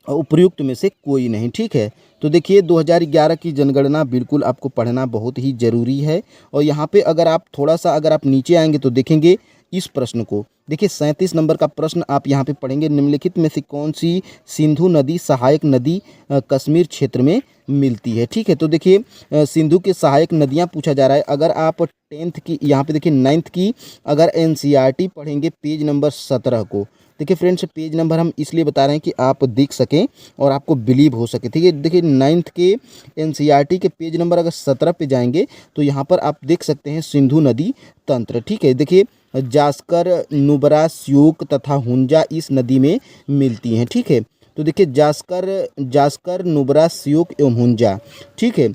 उपयुक्त में से कोई नहीं, ठीक है। तो देखिए 2011 की जनगणना बिल्कुल आपको पढ़ना बहुत ही ज़रूरी है। और यहाँ पे अगर आप थोड़ा सा अगर आप नीचे आएंगे तो देखेंगे इस प्रश्न को, देखिए 37 नंबर का प्रश्न आप यहाँ पे पढ़ेंगे, निम्नलिखित में से कौन सी सिंधु नदी सहायक नदी कश्मीर क्षेत्र में मिलती है, ठीक है। तो देखिए सिंधु के सहायक नदियाँ पूछा जा रहा है। अगर आप 10th की, यहाँ पे देखिए 9th की अगर एनसीईआरटी पढ़ेंगे पेज नंबर 17 को, देखिए फ्रेंड्स पेज नंबर हम इसलिए बता रहे हैं कि आप देख सकें और आपको बिलीव हो सके, ठीक है। देखिए 9th के एनसीईआरटी के पेज नंबर अगर 17 पे जाएंगे तो यहाँ पर आप देख सकते हैं सिंधु नदी तंत्र, ठीक है। देखिए जास्कर, नुब्रा, श्योक तथा हुंजा इस नदी में मिलती हैं, ठीक है। तो देखिए जास्कर, नुब्रा, श्योक एवं हुंजा, ठीक है।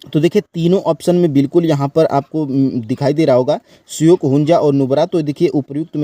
तो देखिए तीनों ऑप्शन में बिल्कुल यहाँ पर आपको दिखाई दे रहा होगा श्योक, हुंजा और नुब्रा। तो देखिए उपयुक्त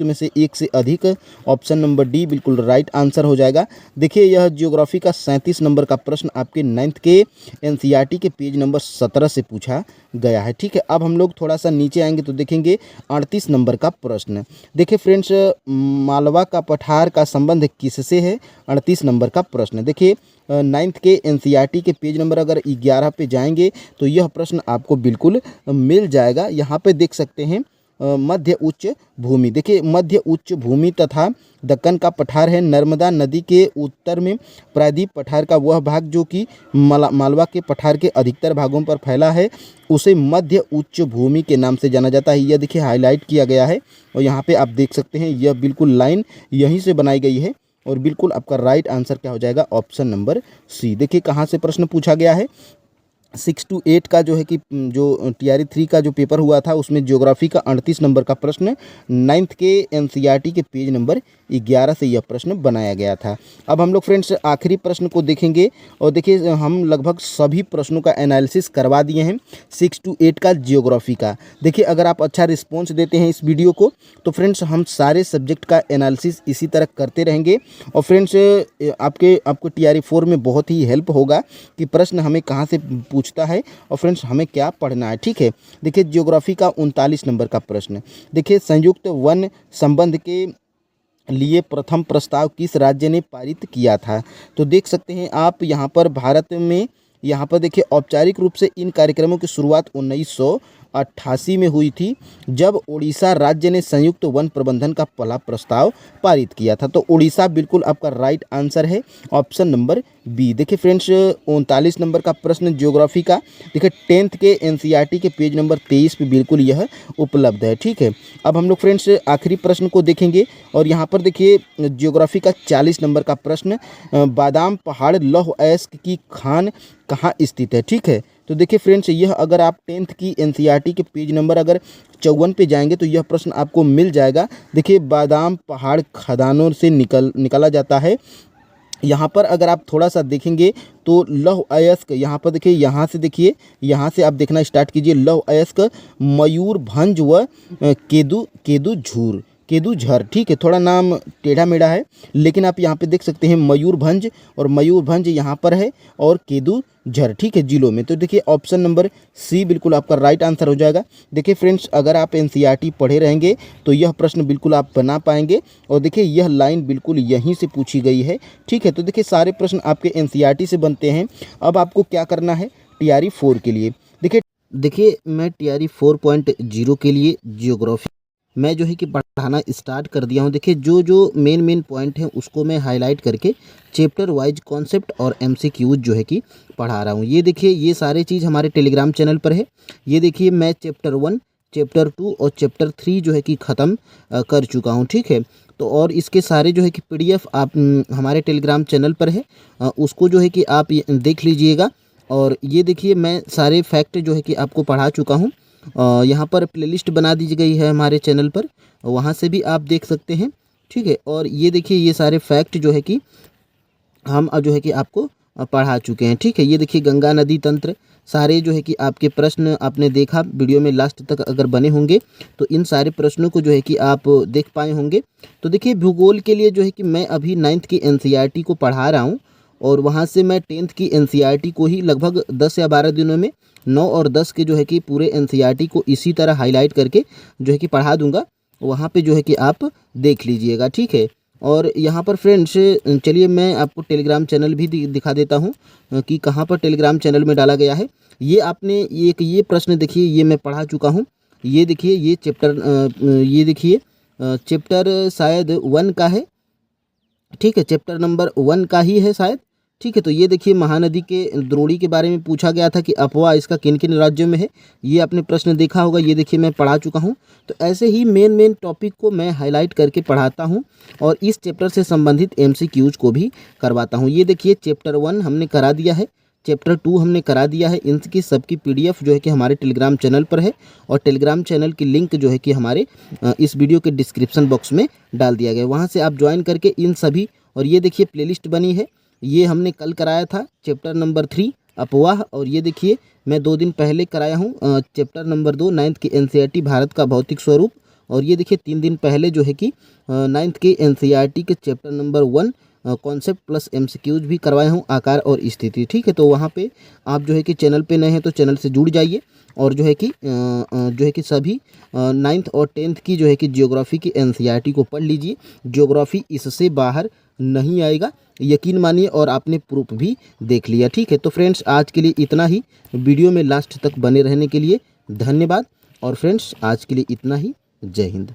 में से एक से अधिक, ऑप्शन नंबर डी बिल्कुल राइट आंसर हो जाएगा। देखिए यह ज्योग्राफी का 37 नंबर का प्रश्न आपके 9th के एनसीईआरटी के पेज नंबर 17 से पूछा गया है, ठीक है। अब हम लोग थोड़ा सा नीचे आएंगे तो देखेंगे 38 नंबर का प्रश्न। देखिए फ्रेंड्स मालवा का पठार का संबंध किससे है, 38 नंबर का प्रश्न। देखिए 9th के एनसीईआरटी के पेज नंबर अगर 11 पे जाएंगे तो यह प्रश्न आपको बिल्कुल मिल जाएगा। यहाँ पे देख सकते हैं मध्य उच्च भूमि, देखिए मध्य उच्च भूमि तथा दक्कन का पठार है। नर्मदा नदी के उत्तर में प्रायद्वीप पठार का वह भाग जो कि मालवा के पठार के अधिकतर भागों पर फैला है, उसे मध्य उच्च भूमि के नाम से जाना जाता है। यह देखिए हाईलाइट किया गया है और यहाँ पे आप देख सकते हैं यह बिल्कुल लाइन यहीं से बनाई गई है और बिल्कुल आपका राइट आंसर क्या हो जाएगा, ऑप्शन नंबर सी। देखिए कहाँ से प्रश्न पूछा गया है, 6 to 8 का जो है कि जो टीआरई 3 का जो पेपर हुआ था उसमें ज्योग्राफी का 38 नंबर का प्रश्न 9th के एनसीईआरटी के पेज नंबर 11 से यह प्रश्न बनाया गया था। अब हम लोग फ्रेंड्स आखिरी प्रश्न को देखेंगे और देखिए हम लगभग सभी प्रश्नों का एनालिसिस करवा दिए हैं 6 to 8 का ज्योग्राफी का। देखिए अगर आप अच्छा रिस्पॉन्स देते हैं इस वीडियो को तो फ्रेंड्स हम सारे सब्जेक्ट का एनालिसिस इसी तरह करते रहेंगे। और फ्रेंड्स आपको टीआरई 4 में बहुत ही हेल्प होगा कि प्रश्न हमें कहाँ से पूछता है और फ्रेंड्स हमें क्या पढ़ना है, ठीक है। देखिए ज्योग्राफी का 39 नंबर का प्रश्न, देखिए संयुक्त वन संबंध के लिए प्रथम प्रस्ताव किस राज्य ने पारित किया था। तो देख सकते हैं आप यहाँ पर भारत में, यहाँ पर देखिए औपचारिक रूप से इन कार्यक्रमों की शुरुआत 1988 में हुई थी जब उड़ीसा राज्य ने संयुक्त वन प्रबंधन का पहला प्रस्ताव पारित किया था। तो उड़ीसा बिल्कुल आपका राइट आंसर है, ऑप्शन नंबर बी। देखिए फ्रेंड्स 39 नंबर का प्रश्न ज्योग्राफी का, देखिए 10th के एनसीईआरटी के पेज नंबर 23 पे बिल्कुल यह उपलब्ध है, ठीक है। अब हम लोग फ्रेंड्स आखिरी प्रश्न को देखेंगे और यहाँ पर देखिए ज्योग्राफी का 40 नंबर का प्रश्न, बादाम पहाड़ लौह अयस्क की खान कहाँ स्थित है, ठीक है। तो देखिए फ्रेंड्स यह अगर आप 10th की एनसीईआरटी के पेज नंबर अगर 54 पे जाएंगे तो यह प्रश्न आपको मिल जाएगा। देखिए बादाम पहाड़ खदानों से निकाला जाता है। यहाँ पर अगर आप थोड़ा सा देखेंगे तो लौह अयस्क, यहाँ पर देखिए यहाँ से आप देखना स्टार्ट कीजिए, लौह अयस्क मयूरभंज व केदुझर, ठीक है। थोड़ा नाम टेढ़ा मेढ़ा है लेकिन आप यहाँ पे देख सकते हैं मयूरभंज, और मयूरभंज यहाँ पर है और केदुझर, ठीक है, जिलों में। तो देखिए ऑप्शन नंबर सी बिल्कुल आपका राइट आंसर हो जाएगा। देखिए फ्रेंड्स अगर आप एनसीईआरटी पढ़े रहेंगे तो यह प्रश्न बिल्कुल आप बना पाएंगे और देखिए यह लाइन बिल्कुल यहीं से पूछी गई है, ठीक है। तो देखिए सारे प्रश्न आपके एनसीईआरटी से बनते हैं। अब आपको क्या करना है टीआरई 4 के लिए, देखिए मैं टीआरई 4.0 के लिए जियोग्राफी मैं जो है कि पढ़ाना स्टार्ट कर दिया हूँ। देखिए जो मेन पॉइंट हैं उसको मैं हाईलाइट करके चैप्टर वाइज कॉन्सेप्ट और एमसीक्यूज जो है कि पढ़ा रहा हूँ। ये देखिए ये सारे चीज़ हमारे टेलीग्राम चैनल पर है। ये देखिए मैं चैप्टर 1, चैप्टर 2 और चैप्टर 3 जो है कि ख़त्म कर चुका हूँ, ठीक है। तो और इसके सारे जो है कि पीडीएफ आप हमारे टेलीग्राम चैनल पर है, उसको जो है कि आप देख लीजिएगा। और ये देखिए मैं सारे फैक्ट जो है कि आपको पढ़ा चुका हूँ। यहाँ पर प्लेलिस्ट बना दी गई है हमारे चैनल पर, वहाँ से भी आप देख सकते हैं, ठीक है। और ये देखिए ये सारे फैक्ट जो है कि हम जो है कि आपको पढ़ा चुके हैं। ठीक है, ये देखिए गंगा नदी तंत्र, सारे जो है कि आपके प्रश्न आपने देखा वीडियो में लास्ट तक अगर बने होंगे तो इन सारे प्रश्नों को जो है कि आप देख पाए होंगे। तो देखिए भूगोल के लिए जो है कि मैं अभी 9th की एनसीईआरटी को पढ़ा रहा हूँ और वहाँ से मैं 10th की एनसीईआरटी को ही लगभग 10 या 12 दिनों में 9 और 10 के जो है कि पूरे एनसीईआरटी को इसी तरह हाईलाइट करके जो है कि पढ़ा दूंगा। वहाँ पे जो है कि आप देख लीजिएगा। ठीक है, और यहाँ पर फ्रेंड्स चलिए मैं आपको टेलीग्राम चैनल भी दिखा देता हूँ कि कहाँ पर टेलीग्राम चैनल में डाला गया है। ये आपने ये प्रश्न देखिए, ये मैं पढ़ा चुका हूँ। ये देखिए ये चैप्टर शायद 1 का है। ठीक है, चैप्टर नंबर 1 का ही है शायद। ठीक है, तो ये देखिए महानदी के द्रोणी के बारे में पूछा गया था कि अफवाह इसका किन किन राज्यों में है। ये आपने प्रश्न देखा होगा, ये देखिए मैं पढ़ा चुका हूँ। तो ऐसे ही मेन टॉपिक को मैं हाईलाइट करके पढ़ाता हूँ और इस चैप्टर से संबंधित एमसीक्यूज को भी करवाता हूँ। ये देखिए चैप्टर 1 हमने करा दिया है, चैप्टर 2 हमने करा दिया है। इनकी सबकी पीडीएफ जो है कि हमारे टेलीग्राम चैनल पर है और टेलीग्राम चैनल की लिंक जो है कि हमारे इस वीडियो के डिस्क्रिप्शन बॉक्स में डाल दिया गया, वहाँ से आप ज्वाइन करके इन सभी। और ये देखिए प्लेलिस्ट बनी है, ये हमने कल कराया था चैप्टर नंबर 3 अफवाह, और ये देखिए मैं 2 दिन पहले कराया हूँ चैप्टर नंबर 2 9th की एनसीईआरटी भारत का भौतिक स्वरूप। और ये देखिए 3 दिन पहले जो है कि 9th के एनसीईआरटी के chapter number 1 concept plus MCQs भी करवाया हूँ, आकार और स्थिति। ठीक है, तो वहाँ पे आप जो है कि चैनल पे नए हैं तो चैनल से जुड़ जाइए और जो है कि सभी 9th और 10th की जो है कि ज्योग्राफी की एनसीईआरटी को पढ़ लीजिए। ज्योग्राफी इससे बाहर नहीं आएगा, यकीन मानिए, और आपने प्रूफ भी देख लिया। ठीक है, तो फ्रेंड्स आज के लिए इतना ही। वीडियो में लास्ट तक बने रहने के लिए धन्यवाद। और फ्रेंड्स आज के लिए इतना ही। जय हिंद।